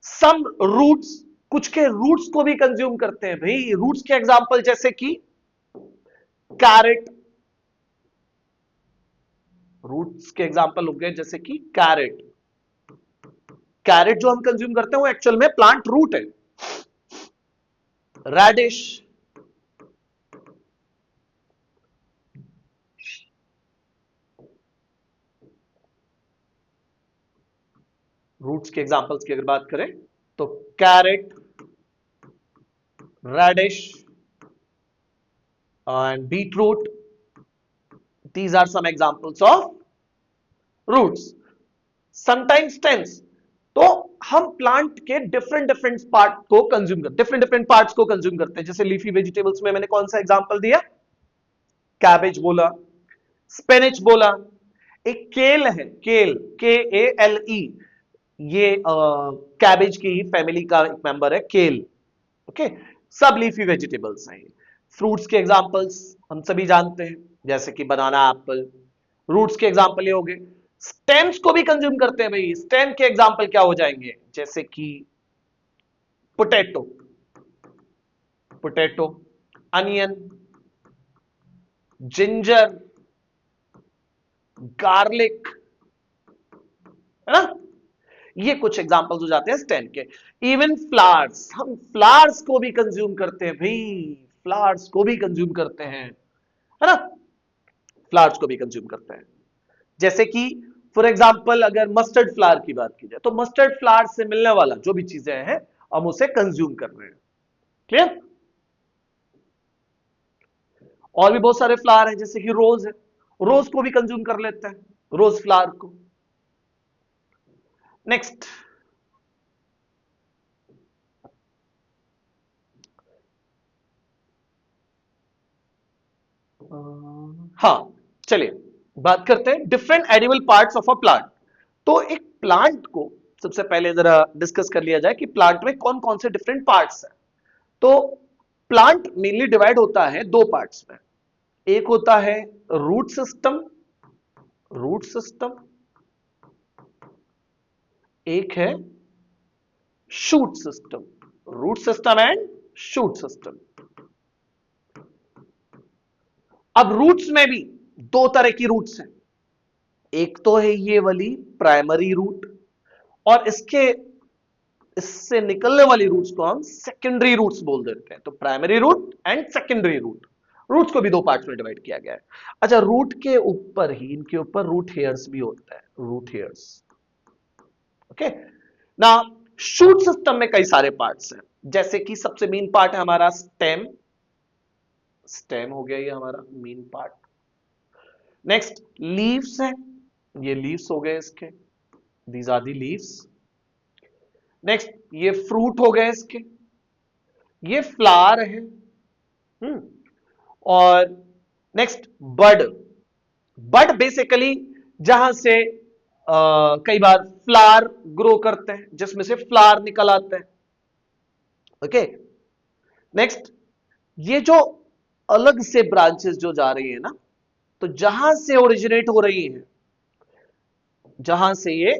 सम रूट्स, कुछ के रूट्स को भी कंज्यूम करते हैं भाई। रूट्स के एग्जांपल जैसे कि कैरेट, रूट्स के एग्जांपल हो गए जैसे कि कैरेट। कैरेट जो हम कंज्यूम करते हैं वो एक्चुअल में प्लांट रूट है। रेडिश, रूट्स के एग्जांपल्स की अगर बात करें तो carrot, radish and beetroot, these are some examples of roots. Sometimes stems, तो हम प्लांट के डिफरेंट डिफरेंट पार्ट को कंज्यूम करते, डिफरेंट डिफरेंट पार्ट्स को कंज्यूम करते हैं। जैसे लीफी वेजिटेबल्स में मैंने कौन सा एग्जांपल दिया, कैबेज बोला, स्पिनच बोला, एक केल है, केल, KALE, ये कैबेज की फैमिली का एक मेंबर है केल। ओके, सब लीफी वेजिटेबल्स हैं। फ्रूट्स के एग्जांपल्स हम सभी जानते हैं जैसे कि बनाना, एप्पल। रूट्स के एग्जांपल ये हो गए। स्टेम्स को भी कंज्यूम करते हैं भाई। स्टेम के एग्जांपल क्या हो जाएंगे, जैसे कि potato, potato, onion, ginger, garlic, है ना। ये कुछ एग्जांपल्स हो जाते हैं स्टेम के। इवन फ्लावर्स, हम फ्लावर्स को भी कंज्यूम करते हैं भाई, फ्लावर्स को भी कंज्यूम करते हैं, है ना। फ्लावर्स को भी कंज्यूम करते हैं। जैसे कि फॉर एग्जांपल अगर मस्टर्ड फ्लावर की बात की जाए तो मस्टर्ड फ्लावर से मिलने वाला जो भी चीजें हैं हम उसे कंज्यूम कर रहे हैं। क्लियर। और भी बहुत सारे फ्लावर हैं जैसे कि रोज है, रोज को भी कंज्यूम कर लेते हैं, रोज फ्लावर को। नेक्स्ट, हाँ चलिए बात करते हैं different edible parts of a plant. तो एक प्लांट को सबसे पहले जरा डिस्कस कर लिया जाए कि प्लांट में कौन कौन से डिफरेंट पार्ट्स हैं। तो प्लांट मेनली डिवाइड होता है दो पार्ट्स में। एक होता है रूट सिस्टम, रूट सिस्टम, एक है shoot system, root system and shoot system. अब रूट्स में भी दो तरह की रूट्स हैं। एक तो है ये वाली प्राइमरी रूट, और इससे निकलने वाली रूट्स को हम सेकेंडरी रूट्स बोल देते हैं। तो primary root and secondary root, roots को भी दो पार्ट्स में डिवाइड किया गया है। अच्छा, रूट के ऊपर ही इनके ऊपर रूट हेयर्स भी होता है, रूट हेयर्स। ओके, ना शूट सिस्टम में कई सारे पार्ट्स हैं। जैसे कि सबसे मेन पार्ट है हमारा स्टेम, स्टेम हो गया ये हमारा मेन पार्ट। नेक्स्ट लीव्स है, ये लीव्स हो गए इसके, these are the leaves. Next ये फ्रूट हो गए इसके, ये फ्लावर है। और नेक्स्ट बड, बड बेसिकली जहां से कई बार फ्लावर ग्रो करते हैं, जिसमें से फ्लावर निकल आते हैं। ओके, नेक्स्ट ये जो अलग से ब्रांचेस जो जा रही है ना, तो जहां से ओरिजिनेट हो रही है, जहां से ये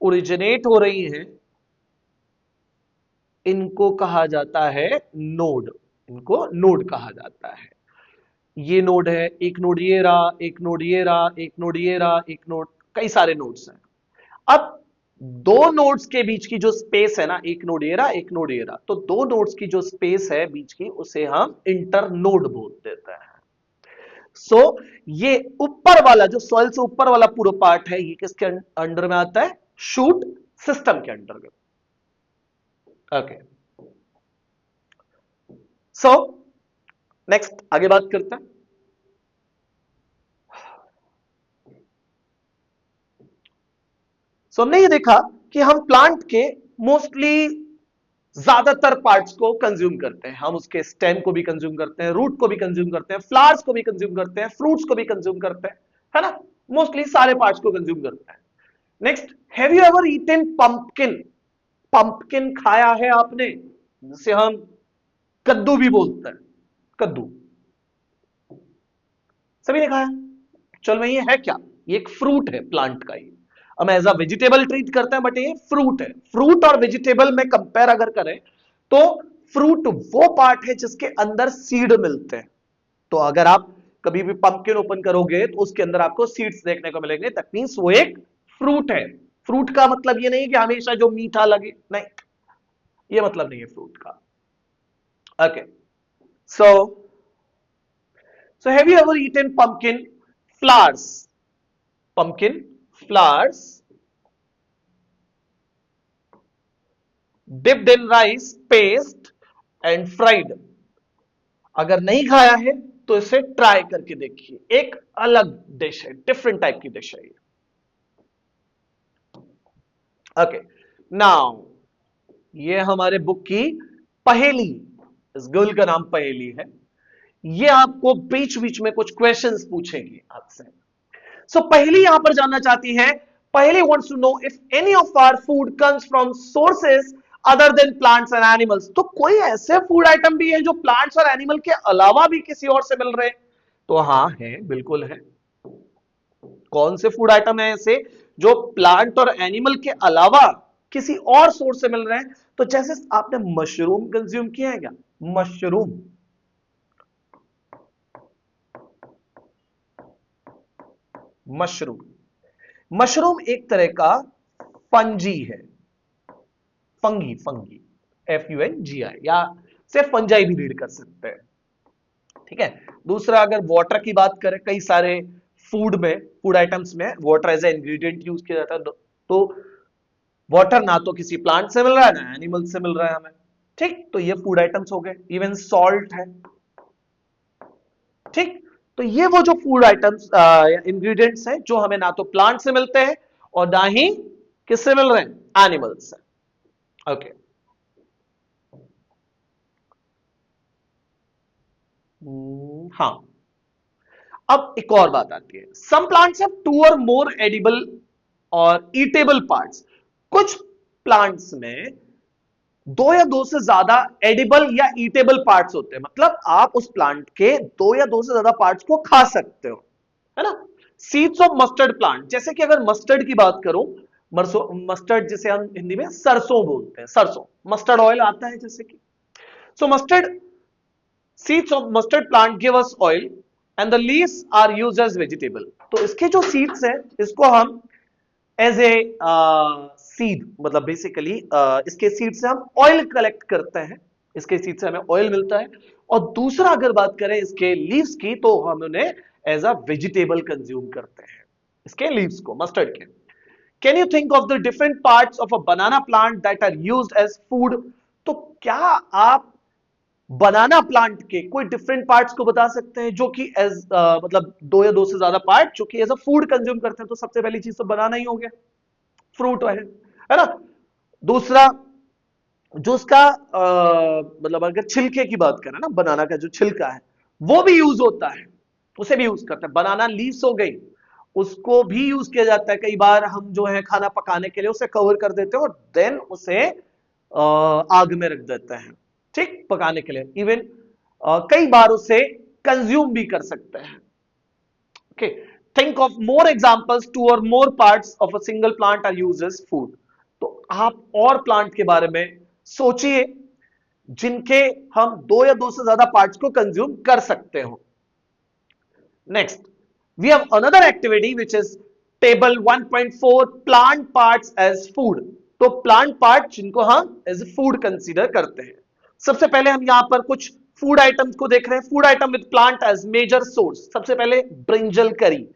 ओरिजिनेट हो रही है, इनको कहा जाता है नोड, इनको नोड कहा जाता है। ये नोड है, एक नोड ये रहा, एक नोड ये रहा, एक नोड ये रहा, एक नोड, कई सारे नोड्स हैं। अब दो नोड्स के बीच की जो स्पेस है ना, एक नोड ये रहा, एक नोड ये रहा, तो दो नोड्स की जो स्पेस है बीच की, उसे हम इंटर नोड बोल देते हैं। सो ये ऊपर वाला जो सॉइल से ऊपर वाला पूरा पार्ट है, ये किसके अंडर में आता है? शूट सिस्टम के अंडर में। ओके, सो नेक्स्ट आगे बात करते हैं। सो हमने ये देखा कि हम प्लांट के मोस्टली ज्यादातर पार्ट्स को कंज्यूम करते हैं। हम उसके स्टेम को भी कंज्यूम करते हैं, रूट को भी कंज्यूम करते हैं, फ्लावर्स को भी कंज्यूम करते हैं, फ्रूट्स को भी कंज्यूम करते हैं, है ना? मोस्टली सारे पार्ट्स को कंज्यूम करते हैं। Next, have you ever eaten pumpkin? Pumpkin खाया है आपने, जिसे हम कद्दू भी बोलते हैं, कद्दू सभी ने खाया? चलो ये है क्या? ये एक फ्रूट है प्लांट का। ये हम एज अ वेजिटेबल ट्रीट करते हैं, बट ये फ्रूट है। फ्रूट और वेजिटेबल में कंपेयर अगर करें तो फ्रूट वो पार्ट है जिसके अंदर सीड मिलते हैं। तो अगर आप कभी भी पंपकिन ओपन करोगे तो उसके अंदर आपको सीड्स देखने को मिलेंगे, दैट मींस वो एक फ्रूट है। फ्रूट का मतलब ये नहीं कि हमेशा जो मीठा लगे, नहीं, ये मतलब नहीं है फ्रूट का। Okay, so have you ever eaten pumpkin flowers? Pumpkin flowers dipped in rice paste and fried? अगर नहीं खाया है तो इसे ट्राई करके देखिए, एक अलग डिश है, डिफरेंट टाइप की डिश है ये। ओके, नाउ ये हमारे बुक की पहेली, इस गर्ल का नाम पहेली है। ये आपको बीच बीच में कुछ क्वेश्चंस पूछेंगे आपसे। सो पहली यहां पर जानना चाहती है, पहले wants to know if any of our food comes from sources other than plants and animals. तो कोई ऐसे फूड आइटम भी है जो प्लांट्स और एनिमल के अलावा भी किसी और से मिल रहे हैं? तो हाँ है, बिल्कुल है। कौन से फूड आइटम है ऐसे जो प्लांट और एनिमल के अलावा किसी और सोर्स से मिल रहे हैं? तो जैसे आपने मशरूम कंज्यूम किया है क्या? मशरूम, मशरूम मशरूम एक तरह का फंजी है, फंगी, फंगी, FUNGI, या सिर्फ फंजाई भी रीड कर सकते हैं, ठीक है। दूसरा, अगर वाटर की बात करें, कई सारे फूड में, फूड आइटम्स में water as a ingredient use किया जाता है, तो वाटर ना तो किसी प्लांट से मिल रहा है ना एनिमल से मिल रहा है हमें, ठीक। तो ये फूड आइटम्स हो गए। इवन सॉल्ट है, ठीक। तो ये वो जो फूड आइटम्स इंग्रेडिएंट्स हैं जो हमें ना तो प्लांट से मिलते हैं और ना ही किससे मिल रहे हैं? एनिमल्स से। ओके, हाँ, अब एक और बात आती है, some plants have to or more edible और ईटेबल पार्ट्स। कुछ प्लांट्स में दो या दो से ज्यादा एडिबल या ईटेबल पार्ट्स होते हैं, मतलब आप उस प्लांट के दो या दो से ज्यादा पार्ट्स को खा सकते हो, है ना? सीड्स ऑफ मस्टर्ड प्लांट, जैसे कि अगर मस्टर्ड की बात करूं, मस्टर्ड जिसे हम हिंदी में सरसों बोलते हैं, सरसों, मस्टर्ड ऑयल आता है जैसे कि, so mustard seeds of mustard plant give us oil and the leaves are used as vegetable. तो इसके जो सीड्स हैं इसको हम एज ए सीड, मतलब बेसिकली इसके सीड से हम ऑयल कलेक्ट करते हैं, इसके सीड से हमें ऑयल मिलता है। और दूसरा अगर बात करें इसके लीव्स की, तो हम उन्हें एज अ वेजिटेबल कंज्यूम करते हैं, इसके लीव्स को, मस्टर्ड के। Can you think of the different parts of a banana plant that are used as food? तो क्या आप बनाना प्लांट के कोई डिफरेंट पार्ट्स को बता सकते हैं जो कि एज मतलब दो या दो से ज्यादा पार्ट जो कि एज अ फूड कंज्यूम करते हैं? तो सबसे पहली चीज तो बनाना ही हो गया, फ्रूट है ना। दूसरा, जो उसका मतलब अगर छिलके की बात करें ना, बनाना का जो छिलका है वो भी यूज होता है, उसे भी यूज करते हैं। बनाना लीव्स हो गई, उसको भी यूज किया जाता है। कई बार हम जो है खाना पकाने के लिए उसे कवर कर देते हैं और देन उसे आग में रख देते हैं, ठीक, पकाने के लिए। इवन कई बार उसे कंज्यूम भी कर सकते हैं। Okay, think of more examples, two or more parts of a single plant are used as food. तो आप और प्लांट के बारे में सोचिए जिनके हम दो या दो से ज्यादा पार्ट्स को कंज्यूम कर सकते हो। Next, we have another activity which is table 1.4 plant parts as food. तो प्लांट पार्ट जिनको हम एज फूड कंसीडर करते हैं। सबसे पहले हम यहां पर कुछ फूड आइटम्स को देख रहे हैं। Food item with plant as major source. सबसे पहले ब्रिंजल करी।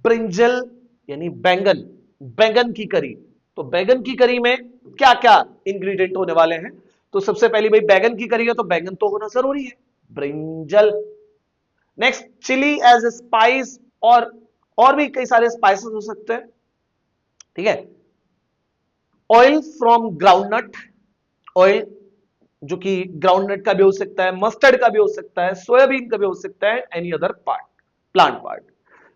ब्रिंजल यानी बैंगन, बैंगन की करी। तो बैंगन की करी में क्या क्या इंग्रेडिएंट होने वाले हैं? तो सबसे पहली भाई बैंगन की करी है तो बैंगन तो होना जरूरी है, brinjal. Next chilli as a spice, और भी कई सारे स्पाइसेस हो सकते हैं, ठीक है। ऑयल फ्रॉम ग्राउंडनट, ऑयल जो कि ग्राउंडनट का भी हो सकता है, मस्टर्ड का भी हो सकता है, सोयाबीन का भी हो सकता है, any other part, plant part.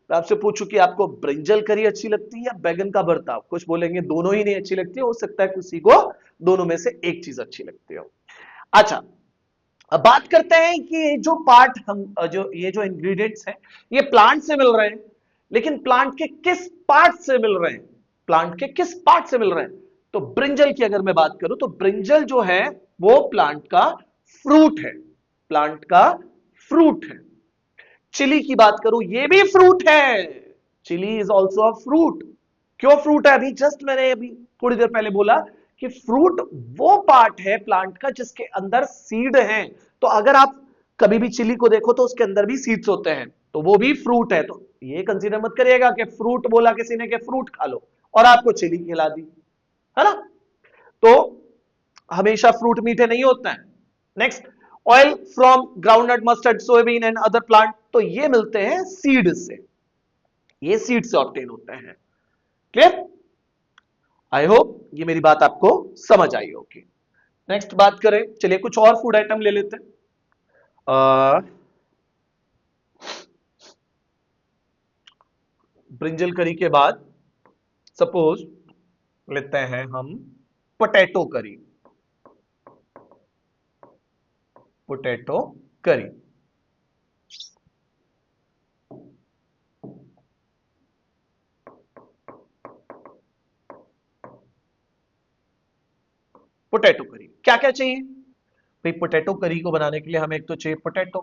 तो आपसे पूछूं कि आपको ब्रिंजल करी अच्छी लगती है या बैगन का भरता? कुछ बोलेंगे दोनों ही नहीं अच्छी लगती है, हो सकता है किसी को दोनों में से एक चीज अच्छी लगती हो। अच्छा, अब बात करते हैं कि ये जो पार्ट हम जो ये जो इंग्रेडिएंट्स हैं ये प्लांट से मिल रहे हैं, लेकिन प्लांट के किस पार्ट से मिल रहे हैं? प्लांट के किस पार्ट से मिल रहे हैं? तो ब्रिंजल की अगर मैं बात करूं तो ब्रिंजल जो है वो प्लांट का फ्रूट है, प्लांट का फ्रूट है। चिली की बात करूं, ये भी फ्रूट है, chilli is also a fruit. क्यों फ्रूट है? अभी जस्ट मैंने अभी थोड़ी देर पहले बोला कि फ्रूट वो पार्ट है प्लांट का जिसके अंदर सीड है। तो अगर आप कभी भी चिली को देखो तो उसके अंदर भी सीड्स होते हैं, तो वो भी फ्रूट है। तो ये कंसीडर मत करिएगा कि फ्रूट बोला किसी ने कि फ्रूट खा लो और आपको चिली खिला दी, है ना। तो हमेशा फ्रूट मीठे नहीं होते हैं। Next, oil from groundnut, mustard, soybean and other plant. तो ये मिलते हैं सीड से, ये सीड से ऑब्टेन होते हैं। क्लियर? आई होप ये मेरी बात आपको समझ आई होगी। नेक्स्ट बात करें, चलिए कुछ और फूड आइटम ले लेते हैं। ब्रिंजल करी के बाद सपोज लेते हैं हम पोटैटो करी, पोटैटो करी। पोटैटो करी क्या क्या चाहिए भाई? पोटैटो करी को बनाने के लिए हमें एक तो चाहिए पोटैटो,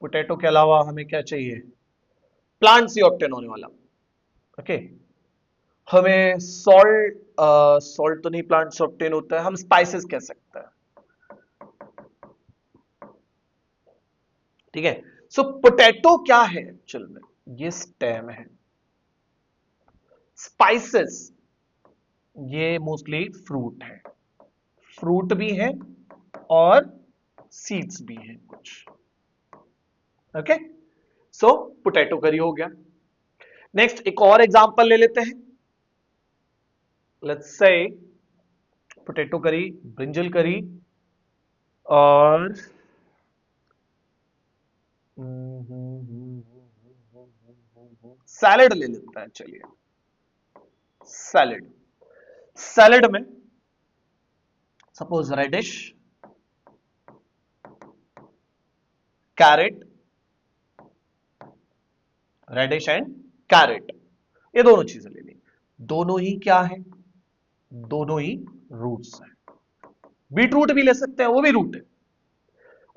पोटैटो के अलावा हमें क्या चाहिए? प्लांट से ऑब्टेन होने वाला, ओके। हमें सॉल्ट, सॉल्ट तो नहीं प्लांट से ऑब्टेन होता है, हम स्पाइसेस कह सकते हैं, ठीक है। सो पोटैटो क्या है एक्चुअल में? ये स्टेम है। स्पाइसेस ये मोस्टली फ्रूट है, फ्रूट भी है और सीड्स भी हैं कुछ, ओके। सो पोटैटो करी हो गया। नेक्स्ट एक और एग्जांपल ले लेते हैं। लेट्स से पोटैटो करी, ब्रिंजल करी और सैलेड ले लेते हैं। चलिए सैलेड, सैलेड में suppose radish, carrot, radish and carrot, ये दोनों चीजें ले ली। दोनों ही क्या है? दोनों ही रूट्स हैं। बीट रूट भी ले सकते हैं, वो भी रूट है,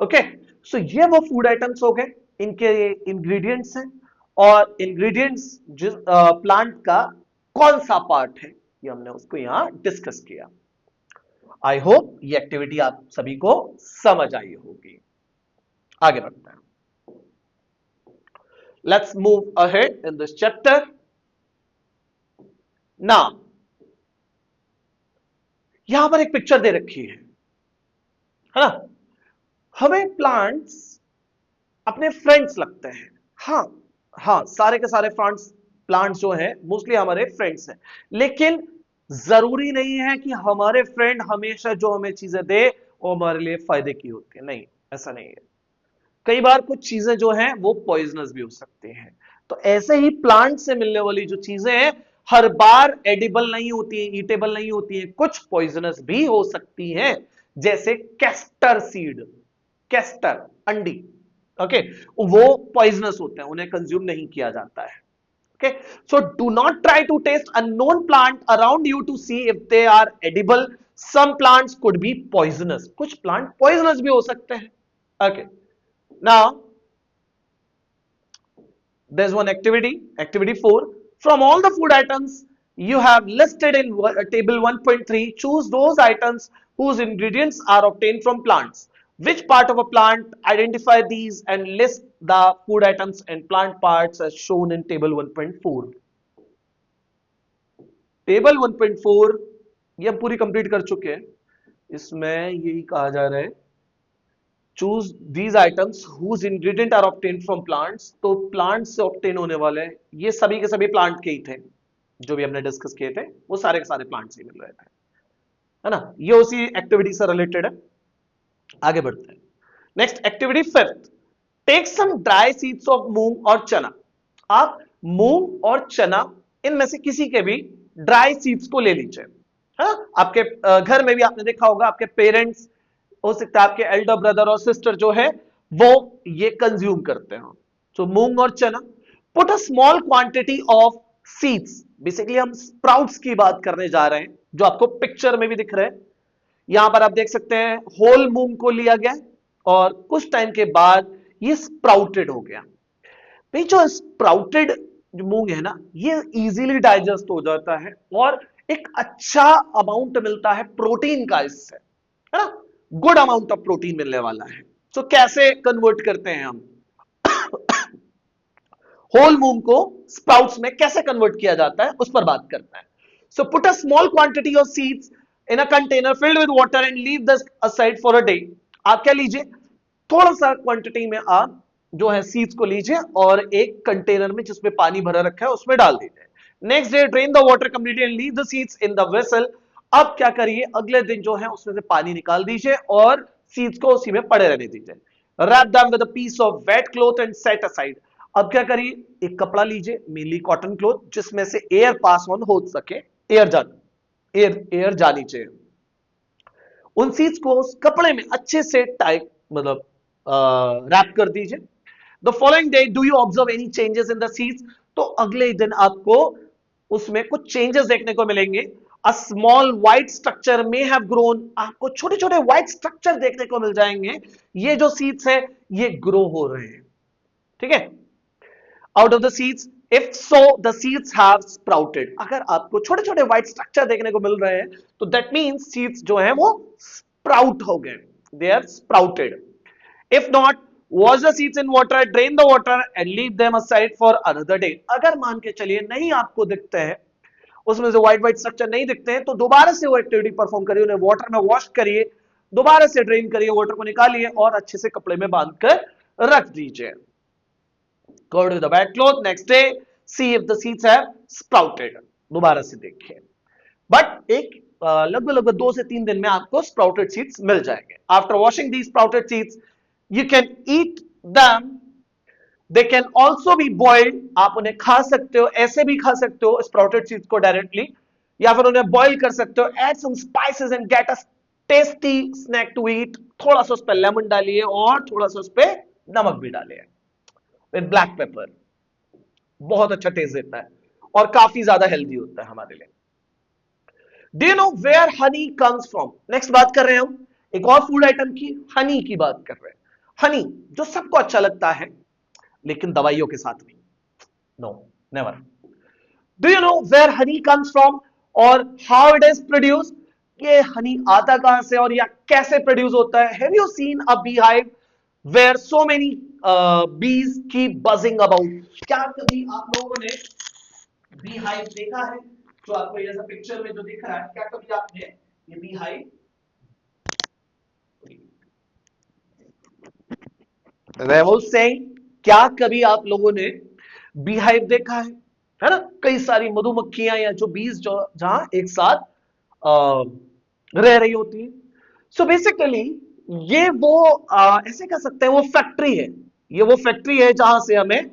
ओके। सो ये वो फूड आइटम्स हो गए, इनके इंग्रेडिएंट्स हैं, और इंग्रेडिएंट्स जिस प्लांट का कौन सा पार्ट है ये हमने उसको यहां डिस्कस किया। आई होप ये एक्टिविटी आप सभी को समझ आई होगी। आगे बढ़ते हैं। Let's move ahead in this chapter. Now यहां पर एक पिक्चर दे रखी है ना। हमें प्लांट्स अपने फ्रेंड्स लगते हैं, हाँ हाँ, सारे के सारे प्लांट्स, प्लांट्स जो हैं मोस्टली हमारे फ्रेंड्स हैं, लेकिन जरूरी नहीं है कि हमारे फ्रेंड हमेशा जो हमें चीजें दे वो हमारे लिए फायदे की होती है, नहीं, ऐसा नहीं है। कई बार कुछ चीजें जो हैं वो पॉइजनस भी हो सकती हैं। तो ऐसे ही प्लांट से मिलने वाली जो चीजें हैं हर बार एडिबल नहीं होती है, ईटेबल नहीं होती है, कुछ पॉइजनस भी हो सकती हैं। जैसे कैस्टर सीड, कैस्टर अंडी, ओके, वो पॉइजनस होते हैं, उन्हें कंज्यूम नहीं किया जाता है, okay. So do not try to taste unknown plant around you to see if they are edible. Some plants could be poisonous, कुछ प्लांट पॉइजनस भी हो सकते हैं, okay. Now There's one activity 4. From all the food items you have listed in table 1.3, choose those items whose ingredients are obtained from plants. Which part of a plant? Identify these and list the food items and plant parts as shown in table 1.4. Table 1.4 ये हम पूरी complete कर चुके हैं। इसमें यही कहा जा रहा है choose these items whose ingredient are obtained from plants. तो प्लांट से ऑब्टेन होने वाले ये सभी के सभी प्लांट के ही थे, जो भी हमने डिस्कस किए थे वो सारे के सारे प्लांट से ही मिल रहे थे, है ना। ये उसी एक्टिविटी से रिलेटेड है। आगे बढ़ते हैं। Next activity 5, take some dry seeds of moong और चना। आप मूंग और चना इनमें से किसी के भी ड्राई सीड्स को ले लीजिए। हाँ, आपके घर में भी आपने देखा होगा, आपके पेरेंट्स, हो सकता है आपके एल्डर ब्रदर और सिस्टर जो है वो ये कंज्यूम करते हो। तो मूंग और चना, put a small quantity of seeds. Basically हम स्प्राउट्स की बात करने जा रहे हैं, जो आपको पिक्चर में भी दिख रहे हैं। यहां पर आप देख सकते हैं होल मूंग को लिया गया और कुछ टाइम के बाद ये स्प्राउटेड हो गया। भाई जो स्प्राउटेड जो मूंग है ना, ये इजीली डाइजेस्ट हो जाता है और एक अच्छा अमाउंट मिलता है प्रोटीन का इससे, है ना। गुड अमाउंट ऑफ प्रोटीन मिलने वाला है। तो कैसे कन्वर्ट करते हैं हम होल मूंग को स्प्राउट्स में कैसे कन्वर्ट किया जाता है उस पर बात करते हैं। So put a small quantity of seeds in a container filled with water and leave this aside for a day. आप क्या लीजिए, थोड़ा सा क्वांटिटी में आप जो है सीड्स को लीजिए और एक कंटेनर में जिसमें पानी भरा रखा है उसमें डाल दीजिए। Next day drain the water completely and leave the seeds in the vessel. अब क्या करिए, अगले दिन जो है उसमें से पानी निकाल दीजिए और सीड्स को उसी में पड़े रहने दीजिए। Wrap them with a piece of wet cloth and set aside. अब क्या करिए, एक कपड़ा लीजिए, मेनली कॉटन क्लॉथ, जिसमें से एयर पास ऑन हो सके, एयर जानी चाहिए। उन सीड्स को उस कपड़े में अच्छे से टाइट मतलब रैप कर दीजिए। The following day do you observe any changes in the seeds. तो अगले दिन आपको उसमें कुछ चेंजेस देखने को मिलेंगे। अ स्मॉल व्हाइट स्ट्रक्चर में हैव ग्रोन। आपको छोटे छोटे व्हाइट स्ट्रक्चर देखने को मिल जाएंगे। ये जो सीड्स है ये ग्रो हो रहे हैं, ठीक है। Out of the seeds, if so the seeds have sprouted. अगर आपको छोटे छोटे व्हाइट स्ट्रक्चर देखने को मिल रहे हैं तो दैट मींस सीड्स जो है वो स्प्राउट हो गए, they are sprouted. If not, wash the seeds in water, drain the water and leave them aside for another day. अगर मान के चलिए नहीं आपको दिखते हैं, उसमें से व्हाइट स्ट्रक्चर नहीं दिखते हैं, तो दोबारा से वो एक्टिविटी परफॉर्म करिए, उन्हें वाटर में वॉश करिए, दोबारा से ड्रेन करिए, वाटर को निकालिए और अच्छे से कपड़े में बांधकर रख दीजिए। Covered with a wet cloth. Next day, see if the seeds have sprouted. दोबारा से देखिए, बट एक लगभग 2 से 3 दिन में आपको स्प्राउटेड सीड्स मिल जाएंगे। After washing the sprouted seeds you can eat them. They can also be boiled. आप उन्हें खा सकते हो, ऐसे भी खा सकते हो स्प्राउटेड सीड्स को डायरेक्टली, या फिर उन्हें बॉइल कर सकते हो। Add some spices and get a tasty snack to eat. थोड़ा सा उस पर लेमन डालिए और थोड़ा सा उस पर नमक भी डालिए विद ब्लैक पेपर। बहुत अच्छा टेस्ट देता है और काफी ज्यादा हेल्दी होता है हमारे लिए। Do you know where honey comes from. Next बात कर रहे हैं हम एक और फूड आइटम की, हनी की बात कर रहे हैं। हनी जो सबको अच्छा लगता है लेकिन दवाइयों के साथ नहीं, no never. Do you know where honey comes from और हाउ इट इज प्रोड्यूस। ये हनी आता कहां से और या कैसे प्रोड्यूस होता है। Have you seen a bee hive where so many bees keep buzzing about। क्या कभी आप लोगों ने बी हाइव देखा है, जो आपको ये पिक्चर में जो दिख रहा है, क्या कभी आपने ये बी हाइव, रेवल सिंह, क्या कभी आप लोगों ने बी हाइव देखा है ना। कई सारी मधुमक्खियां या जो बीज जो जहां एक साथ रह रही होती है। सो बेसिकली ये वो ऐसे कह सकते हैं वो फैक्ट्री है, ये वो फैक्ट्री है जहां से हमें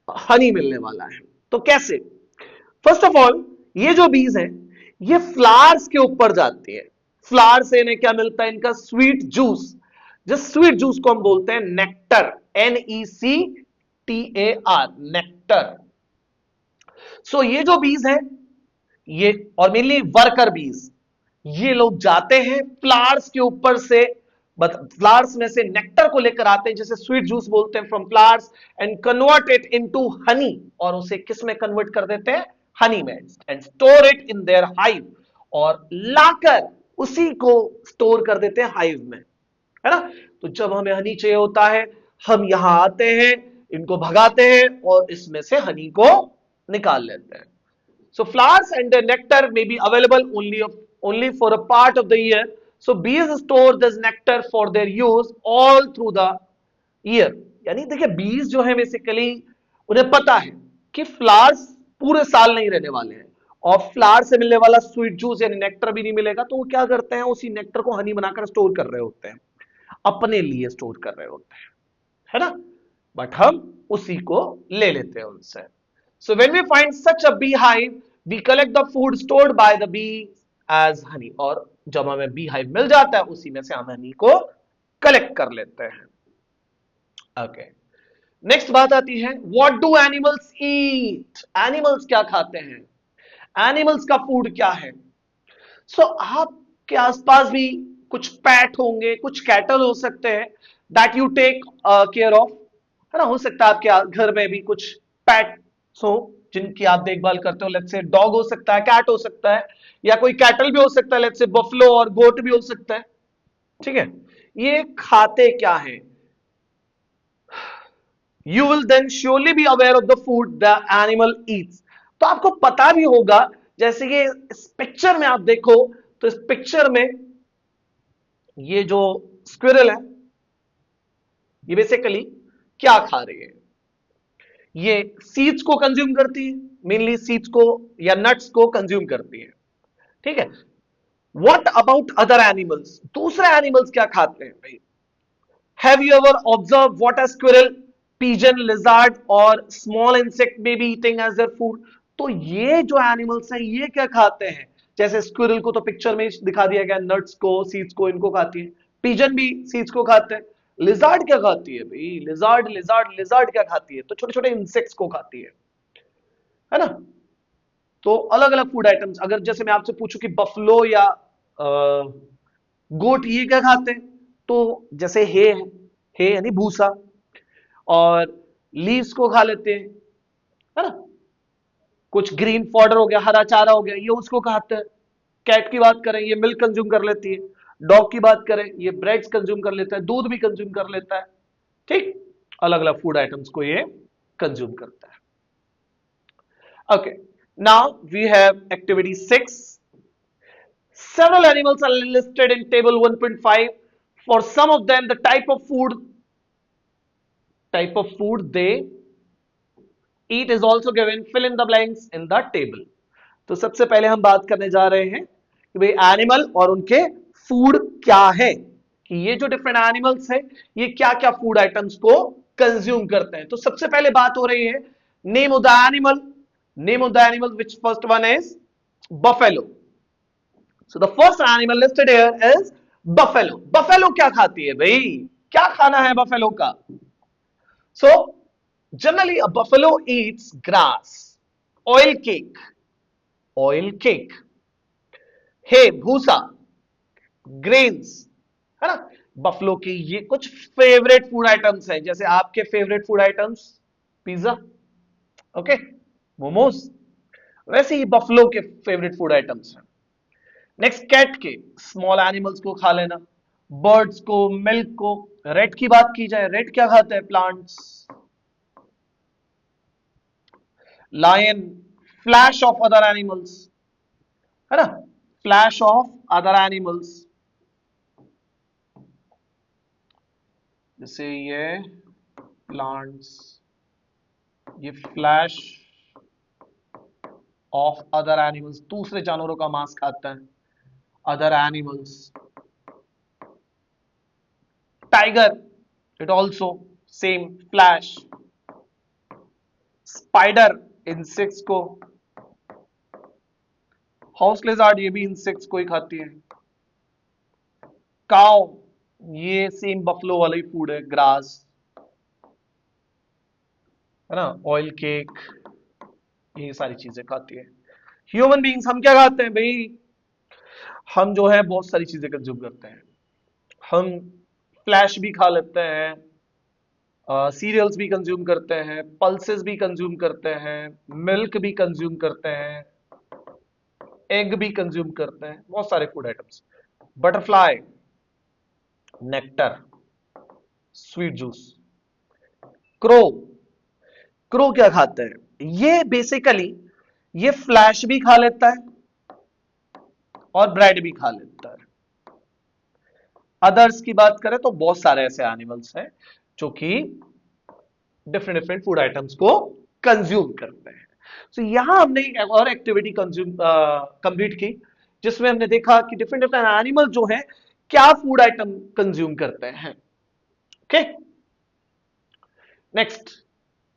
हनी मिलने वाला है। तो कैसे, फर्स्ट ऑफ ऑल ये जो बीज है ये फ्लावर्स के ऊपर जाती है। फ्लावर से इन्हें क्या मिलता है, इनका स्वीट जूस। जिस स्वीट जूस को हम बोलते हैं नेक्टर, NECTAR, नेक्टर। सो ये जो बीज है ये, और मेनली वर्कर बीज, ये लोग जाते हैं फ्लावर्स के ऊपर से बट फ्लावर्स में से नेक्टर को लेकर आते हैं, जैसे स्वीट जूस बोलते हैं, from flowers, and convert it into Honey, और उसे किस में कन्वर्ट कर देते हैं, हनी में, and store it in their hive, और लाकर उसी को स्टोर कर देते हैं हाइव में, है ना। तो जब हमें हनी चाहिए होता है, हम यहां आते हैं, इनको भगाते हैं और इसमें से हनी को निकाल लेते हैं। So flowers and their nectar may be available only for a part of the year. So bees store this nectar for their use all through the year. यानी देखिए बीज जो है बेसिकली उन्हें पता है कि फ्लावर्स पूरे साल नहीं रहने वाले हैं, और फ्लावर से मिलने वाला स्वीट जूस यानी नेक्टर भी नहीं मिलेगा, तो वो क्या करते हैं, उसी नेक्टर को हनी बनाकर स्टोर कर रहे होते हैं, अपने लिए स्टोर कर रहे होते हैं, है ना। बट हम उसी को ले लेते हैं उनसे। So when we find such a beehive, we collect the food stored by the bee as honey. और जब हमें बी हाइव मिल जाता है, उसी में से हम हनी को कलेक्ट कर लेते हैं। ओके, नेक्स्ट बात आती है, what do animals eat? Animals क्या खाते हैं, एनिमल्स का फूड क्या है? आपके आसपास भी कुछ पैट होंगे, कुछ कैटल हो सकते हैं that you take care of, है ना। हो सकता है आपके घर में भी कुछ पैट्स हो जिनकी आप देखभाल करते हो, लेट्स से डॉग हो सकता है, कैट हो सकता है, या कोई कैटल भी हो सकता है, लेट्स से बफलो और गोट भी हो सकता है, ठीक है। ये खाते क्या है? You will then surely be aware of the food the animal eats. तो आपको पता भी होगा, जैसे कि इस पिक्चर में आप देखो, तो इस पिक्चर में ये जो स्क्विरल है, ये बेसिकली क्या खा रही है? ये सीड्स को कंज्यूम करती है, मेनली सीड्स को या नट्स को कंज्यूम करती है, ठीक है। What about other animals? दूसरे एनिमल्स क्या खाते हैं भाई? Have you ever observe what a squirrel, pigeon, lizard और small insect may be eating as their food? तो ये जो एनिमल्स हैं ये क्या खाते हैं? जैसे स्क्विरल को तो पिक्चर में दिखा दिया गया, नट्स को, सीड्स को, इनको खाती है। पिजन भी सीड्स को खाते हैं। लिजार्ड क्या खाती है भाई? लिजार्ड क्या खाती है? तो छोटे छोटे इंसेक्ट्स को खाती है ना। तो अलग अलग फूड आइटम्स, अगर जैसे मैं आपसे पूछूं कि बफलो या गोट ये क्या खाते हैं, तो जैसे हे यानी भूसा, और लीव्स को खा लेते हैं, है ना। कुछ ग्रीन फॉडर हो गया, हरा चारा हो गया, ये उसको खाते हैं। कैट की बात करें, ये मिल्क कंज्यूम कर लेती है। डॉग की बात करें, ये ब्रेड्स कंज्यूम कर लेता है, दूध भी कंज्यूम कर लेता है, ठीक। अलग अलग फूड आइटम्स को ये कंज्यूम करता है। Okay, now we have activity 6। Several animals are listed in table 1.5. For some of them, the type of food they eat is also given. Fill in the blanks in the table. तो सबसे पहले हम बात करने जा रहे हैं कि भाई एनिमल और उनके फूड क्या है, कि ये जो डिफरेंट एनिमल्स है ये क्या क्या फूड आइटम्स को कंज्यूम करते हैं। तो सबसे पहले बात हो रही है name of the animal which first one is buffalo. So the first animal listed here is buffalo. Buffalo क्या खाती है भाई? क्या खाना है बफेलो का? So generally a buffalo eats grass, oil cake, hay भूसा, ग्रेन्स, है ना। बफलो की ये कुछ फेवरेट फूड आइटम्स हैं, जैसे आपके favourite food items pizza, okay, momos, वैसे ही बफलो के फेवरेट फूड आइटम्स हैं। नेक्स्ट कैट के, स्मॉल एनिमल्स को खा लेना, बर्ड्स को, मिल्क को। रेट की बात की जाए, रेट क्या खाते हैं? Plants. Lion, flesh of other animals, है ना, फ्लैश ऑफ अदर एनिमल्स, जैसे ये प्लांट्स, ये फ्लैश ऑफ अदर एनिमल्स, दूसरे जानवरों का मांस खाता है, other animals. Tiger, it also same flash. Spider, insects को। हाउस लिज़ार्ड, ये भी इंसेक्ट्स को ही खाती है। काउ, ये सेम बफलो वाला ही फूड है, ग्रास, है ना, ऑयल केक, ये सारी चीजें खाती है। ह्यूमन बीइंग्स, हम क्या खाते हैं भाई? हम जो है बहुत सारी चीजें कंज्यूम करते हैं। हम फ्लैश भी खा लेते हैं, सीरियल्स भी कंज्यूम करते हैं, पल्सेस भी कंज्यूम करते हैं, मिल्क भी कंज्यूम करते हैं, एग भी कंज्यूम करते हैं, बहुत सारे food items. Butterfly nectar, sweet juice. Crow, crow क्या खाते हैं? ये बेसिकली ये फ्लैश भी खा लेता है और ब्रेड भी खा लेता है। अदर्स की बात करें तो बहुत सारे ऐसे एनिमल्स हैं जो कि डिफरेंट डिफरेंट फूड आइटम्स को कंज्यूम करते हैं। तो यहां हमने एक और एक्टिविटी कंप्लीट की जिसमें हमने देखा कि डिफरेंट डिफरेंट एनिमल जो है क्या फूड आइटम कंज्यूम करते हैं। Okay, next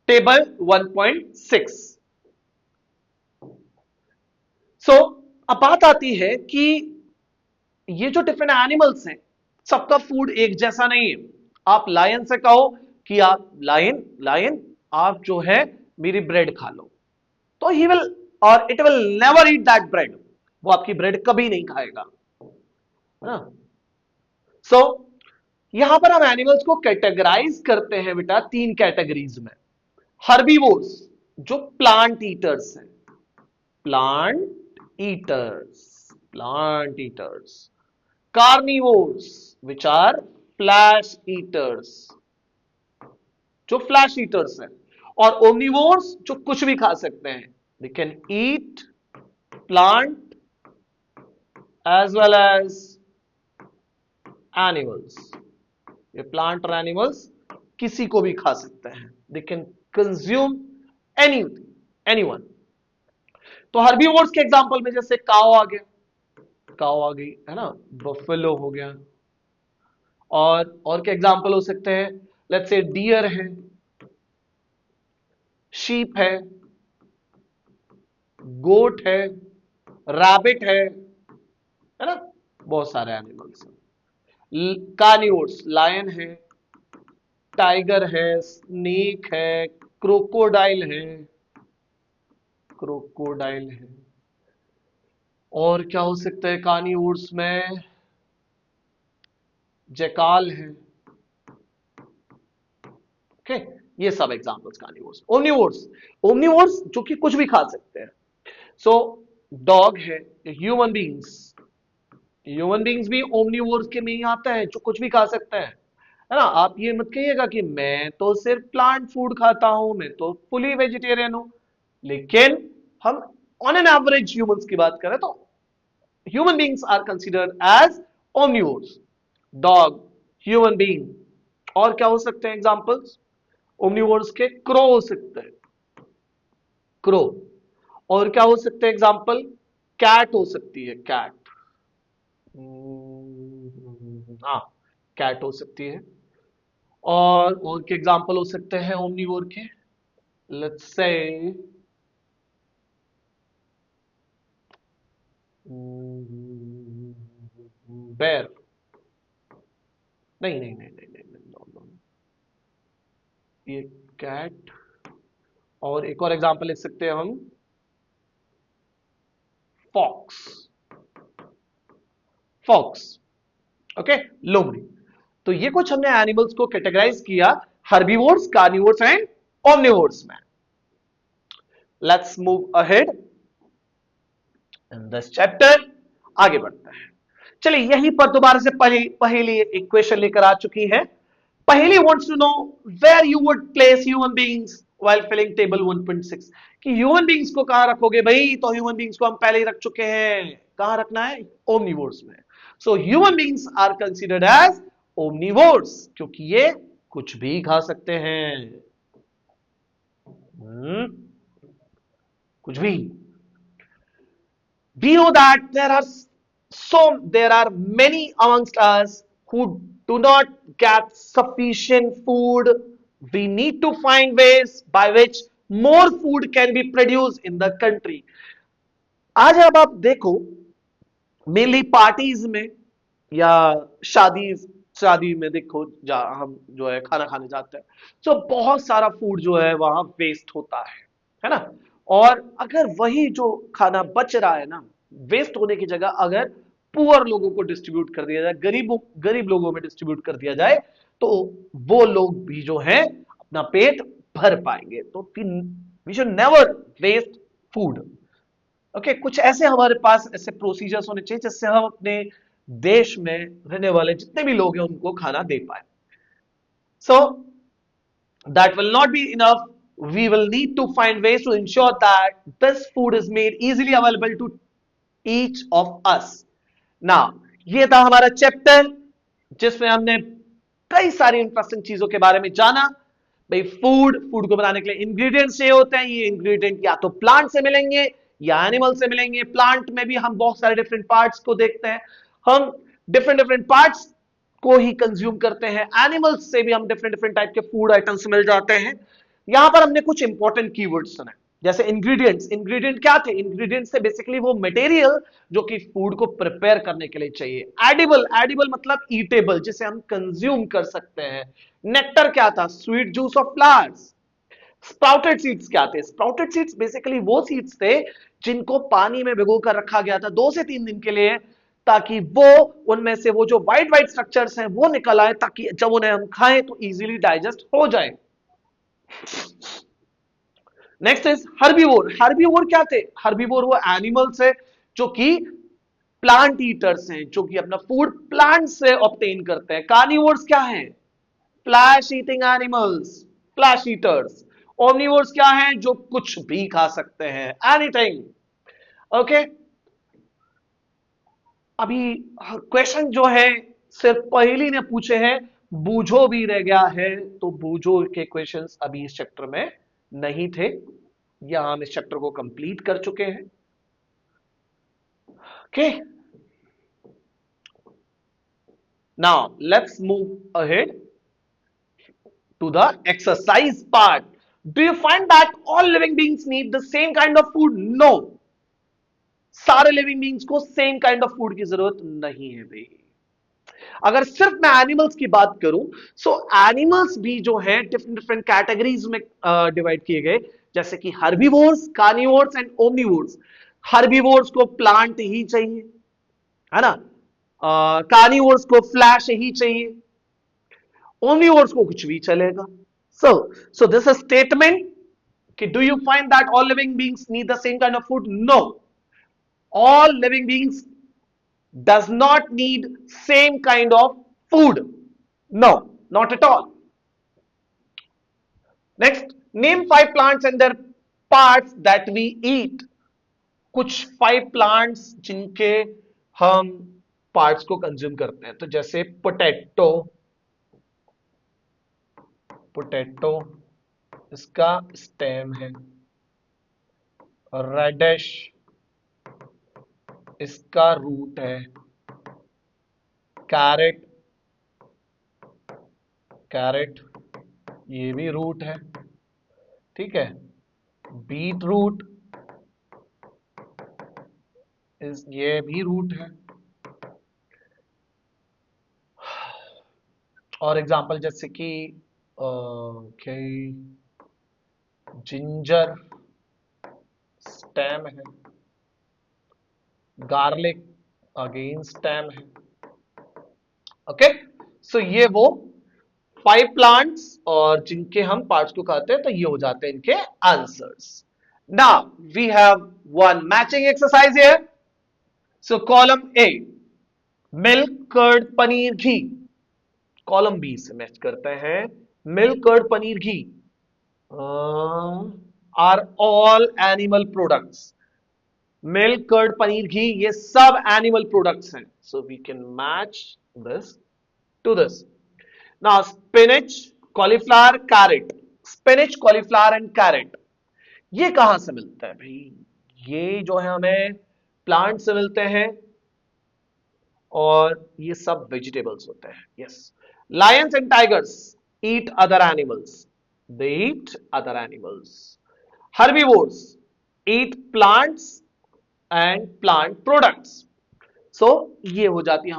table 1.6। सो अब बात आती है कि ये जो डिफरेंट एनिमल्स हैं सबका फूड एक जैसा नहीं है। आप लायन से कहो कि आप लायन लायन आप जो है मेरी ब्रेड खा लो, तो ही विल और it will never eat that bread, वो आपकी ब्रेड कभी नहीं खाएगा, है ना। सो यहां पर हम एनिमल्स को कैटेगराइज करते हैं बेटा तीन कैटेगरीज में। हर्बीवोर्स जो प्लांट ईटर्स हैं, plant eaters, plant eaters. Carnivores which are flesh eaters, जो फ्लैश ईटर्स हैं। और ओमनिवोर्स जो कुछ भी खा सकते हैं, they can eat plant as well as animals. ये प्लांट और एनिमल्स किसी को भी खा सकते हैं, they can consume anything anyone. तो हर्बीवोर्स के एग्जांपल में जैसे काऊ आ गया, काऊ आ गई है ना, बफेलो हो गया, और क्या एग्जांपल हो सकते हैं, लेट्स से डियर है, शीप है, गोट है, रैबिट है ना, बहुत सारे एनिमल्स हैं। कार्निवोर्स लायन है, टाइगर है, स्नेक है, क्रोकोडाइल है, क्रोकोडाइल है। और क्या हो सकता है कार्निवोर्स में, जैकाल है। ओके, ये सब एग्जांपल्स कार्निवोर्स। ओमनिवोर्स, ओमनिवोर्स जो कि कुछ भी खा सकते हैं। सो डॉग है, ह्यूमन बींग्स, ह्यूमन बींग्स भी ओमनिवोर्स के में ही आता है, जो कुछ भी खा सकते हैं, है ना। आप ये मत कहिएगा कि मैं तो सिर्फ प्लांट फूड खाता हूं, मैं तो फुली वेजिटेरियन हूं। लेकिन हम ऑन एन एवरेज ह्यूमंस की बात करें तो human beings are considered as omnivores. Dog, human being, और क्या हो सकते हैं एग्जांपल्स ओमनिवोर्स के? क्रो हो सकते हैं, क्रो। और क्या हो सकते हैं एग्जांपल? कैट हो सकती है, कैट, हाँ कैट हो सकती है। और के एग्जांपल हो सकते हैं ओमनिवोर के, लेट्स से बेर, नहीं नहीं नहीं नहीं नहीं, नो नो, ये कैट। और एक और एग्जांपल लिख सकते हैं हम, फॉक्स, फॉक्स, ओके, लोमड़ी। तो ये कुछ हमने एनिमल्स को कैटेगराइज किया हर्बीवोर्स, कार्निवोर्स एंड ओमनिवोर्स में। Let's move ahead in this chapter, आगे बढ़ते हैं। चलिए यहीं पर दोबारा से पहली एक क्वेश्चन लेकर आ चुकी है। पहली wants to know where you would place human beings while filling table 1.6, कि ह्यूमन बींग्स को कहां रखोगे भाई? तो ह्यूमन बींग्स को हम पहले ही रख चुके हैं, कहां रखना है? ओमनिवोर्स में। So human beings are considered as omnivores क्योंकि ये कुछ भी खा सकते हैं, कुछ भी। We know that there are many amongst us who do not get sufficient food. We need to find ways by which more food can be produced in the country. आज अब आप देखो मेनली पार्टीज में या शादी शादी में देखो, हम जो है खाना खाने जाते हैं, तो बहुत सारा फूड जो है वहां वेस्ट होता है ना। और अगर वही जो खाना बच रहा है ना, वेस्ट होने की जगह अगर पुअर लोगों को डिस्ट्रीब्यूट कर दिया जाए, गरीब लोगों में डिस्ट्रीब्यूट कर दिया जाए, तो वो लोग भी जो है अपना पेट भर पाएंगे। तो we should never waste food. Okay, कुछ ऐसे हमारे पास ऐसे प्रोसीजर्स होने चाहिए जिससे हम अपने देश में रहने वाले जितने भी लोग हैं उनको खाना दे पाए। सो that will not be enough. We will need to find ways to ensure that this food is made easily available to each of us. Now, ये था हमारा चैप्टर जिसमें हमने कई सारी इंटरेस्टिंग चीजों के बारे में जाना। भाई फूड को बनाने के लिए इंग्रेडिएंट्स चाहिए होते हैं। ये इंग्रेडिएंट या तो प्लांट से मिलेंगे या एनिमल से मिलेंगे। प्लांट में भी हम बहुत सारे डिफरेंट पार्ट्स को देखते हैं, हम डिफरेंट डिफरेंट पार्ट्स को ही कंज्यूम करते हैं। एनिमल्स से भी हम डिफरेंट डिफरेंट टाइप के फूड आइटम्स मिल जाते हैं। यहां पर हमने कुछ इंपॉर्टेंट कीवर्ड्स सुने, जैसे इंग्रेडिएंट्स। इंग्रेडिएंट क्या थे? इंग्रेडिएंट्स से बेसिकली वो मटेरियल जो कि फूड को प्रिपेयर करने के लिए चाहिए। एडिबल मतलब ईटेबल, जिसे हम कंज्यूम कर सकते हैं। नेक्टर क्या था? Sweet juice of flowers. Sprouted seeds क्या थे? स्प्राउटेड सीड्स बेसिकली वो सीड्स थे जिनको पानी में भिगो कर रखा गया था 2 से 3 दिन के लिए, ताकि वो उनमें से वो जो व्हाइट व्हाइट स्ट्रक्चर्स हैं वो निकल आए, ताकि जब उन्हें हम खाएं तो इजीली डाइजेस्ट हो जाए। Next is herbivore. हर्बीवोर क्या थे? हर्बीवोर वो एनिमल्स है जो कि प्लांट ईटर्स हैं, जो कि अपना फूड प्लांट से ऑब्टेन करते हैं। कार्निवोर्स क्या है? Flesh eating animals, flash eaters. Omnivores क्या है? जो कुछ भी खा सकते हैं, एनीथिंग। ओके, अभी क्वेश्चन जो है सिर्फ पहली ने पूछे हैं, बूझो भी रह गया है, तो बूझो के क्वेश्चंस अभी इस चैप्टर में नहीं थे, यहां हम इस चैप्टर को कंप्लीट कर चुके हैं। Okay, now let's move ahead to the exercise part. Do you find that all living beings need the same kind of food? No. सारे लिविंग बींग्स को सेम काइंड ऑफ फूड की जरूरत नहीं है भाई। अगर सिर्फ मैं एनिमल्स की बात करूं, सो एनिमल्स भी जो है डिफरेंट डिफरेंट कैटेगरीज में डिवाइड किए गए, जैसे कि herbivores, carnivores and omnivores. Herbivores को प्लांट ही चाहिए, है ना। कार्निवोर्स को फ्लैश ही चाहिए, ओमनिवोर्स को कुछ भी चलेगा। So this is statement कि do you find that all living beings need the same kind of food? No. All living beings does not need same kind of food. No, not at all. Next, name 5 plants and their parts that we eat. कुछ 5 plants जिनके हम parts को consume करते हैं। तो जैसे potato, potato इसका stem है, रेडिश इसका रूट है, कैरेट, कैरेट ये भी रूट है, ठीक है। बीट रूट ये भी रूट है। और एग्जांपल जैसे कि जिंजर स्टेम है, गार्लिक अगेन स्टेम है। ओके, सो ये वो 5 प्लांट्स और जिनके हम पार्ट्स को खाते हैं, तो ये हो जाते हैं इनके answers. Now we have one matching exercise here. So column A milk, curd, paneer, ghee. Column B से मैच करते हैं। Milk, curd, paneer, ghee are all animal products. Milk, curd, paneer, ghee ये सब एनिमल प्रोडक्ट्स हैं। So we can match this to this. Now spinach, cauliflower, carrot. Spinach, cauliflower and carrot ये कहां से मिलता है भाई? ये जो है हमें प्लांट से मिलते हैं और ये सब वेजिटेबल्स होते हैं। Yes, lions and tigers eat other animals, they eat other animals. Herbivores eat plants and plant products. So ये हो जाती है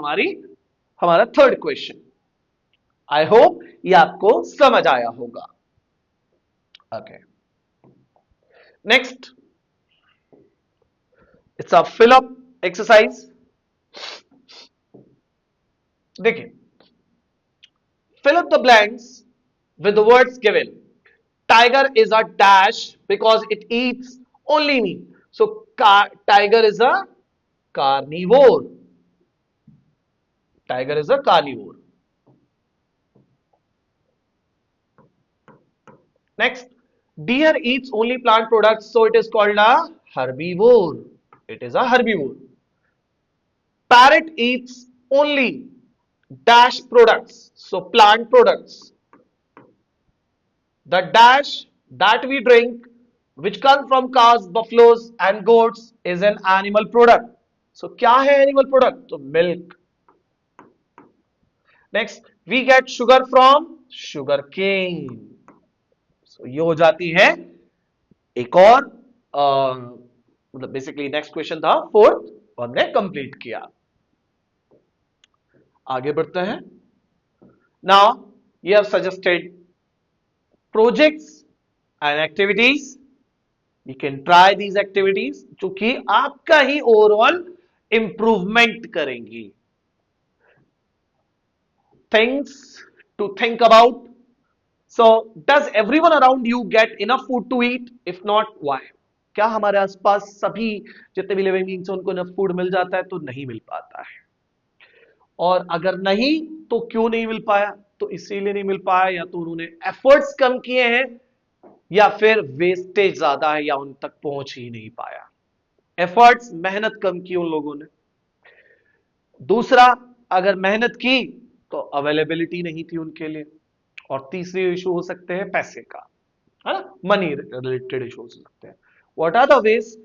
हमारा थर्ड क्वेश्चन। आई होप ये आपको समझ आया होगा। Okay, next it's a fill up exercise. देखिए, fill up the blanks with the words given. Tiger is a dash because it eats only meat. So tiger is a carnivore. Tiger is a carnivore. Next, deer eats only plant products, so it is called a herbivore. It is a herbivore. Parrot eats only dash products, so plant products. The dash that we drink, which comes from cows, buffaloes, and goats, is an animal product. So, क्या है animal product? तो milk. Next, we get sugar from sugar cane. So, ये हो जाती है एक और मतलब बेसिकली नेक्स्ट क्वेश्चन था फोर्थ और हमने कंप्लीट किया. आगे बढ़ते हैं. Now you have suggested projects and activities. You can try these activities जो कि आपका ही ओवरऑल इंप्रूवमेंट करेंगी. Things to think about. So, does everyone around you get enough food to eat? If not, why? क्या हमारे आसपास सभी जितने भी लिविंग बीइंग्स हैं उनको enough food मिल जाता है? तो नहीं मिल पाता है. और अगर नहीं तो क्यों नहीं मिल पाया? तो इसीलिए नहीं मिल पाया या तो उन्होंने एफर्ट्स कम किए हैं या फिर वेस्टेज ज्यादा है या उन तक पहुंच ही नहीं पाया. एफर्ट्स, मेहनत कम की उन लोगों ने. दूसरा, अगर मेहनत की तो अवेलेबिलिटी नहीं थी उनके लिए. और तीसरी इशू हो सकते हैं पैसे का, है ना, मनी रिलेटेड इशू हो सकते हैं. What are the ways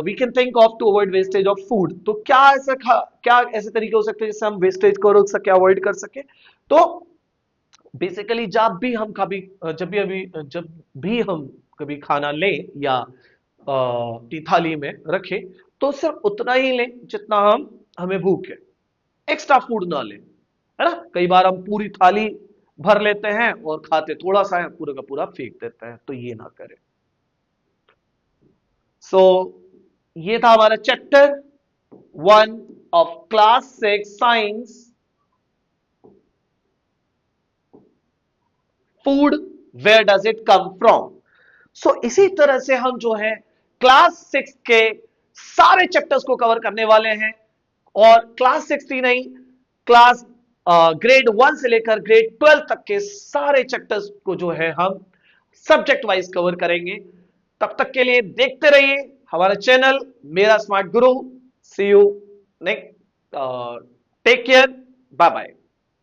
we can think of to avoid wastage of food? तो क्या ऐसे तरीके हो सकते हैं जिससे हम वेस्टेज को रोक सके, अवॉइड कर सके? तो बेसिकली जब भी हम कभी खाना लें या अपनी थाली में रखें तो सिर्फ उतना ही लें जितना हमें भूख है. एक्स्ट्रा फूड ना लें, है ना. कई बार हम पूरी थाली भर लेते हैं और खाते थोड़ा सा है, पूरा का पूरा फेंक देते हैं. तो ये ना करें. सो ये था हमारा chapter 1 of class 6 science, food where does it come from. So इसी तरह से हम जो है क्लास 6 के सारे चैप्टर्स को कवर करने वाले हैं. और क्लास 6 ही नहीं, क्लास ग्रेड 1 से लेकर ग्रेड 12 तक के सारे चैप्टर्स को जो है हम सब्जेक्ट वाइज कवर करेंगे. तब तक के लिए देखते रहिए हमारा चैनल मेरा Smart Guru. See you next. Take care. Bye bye.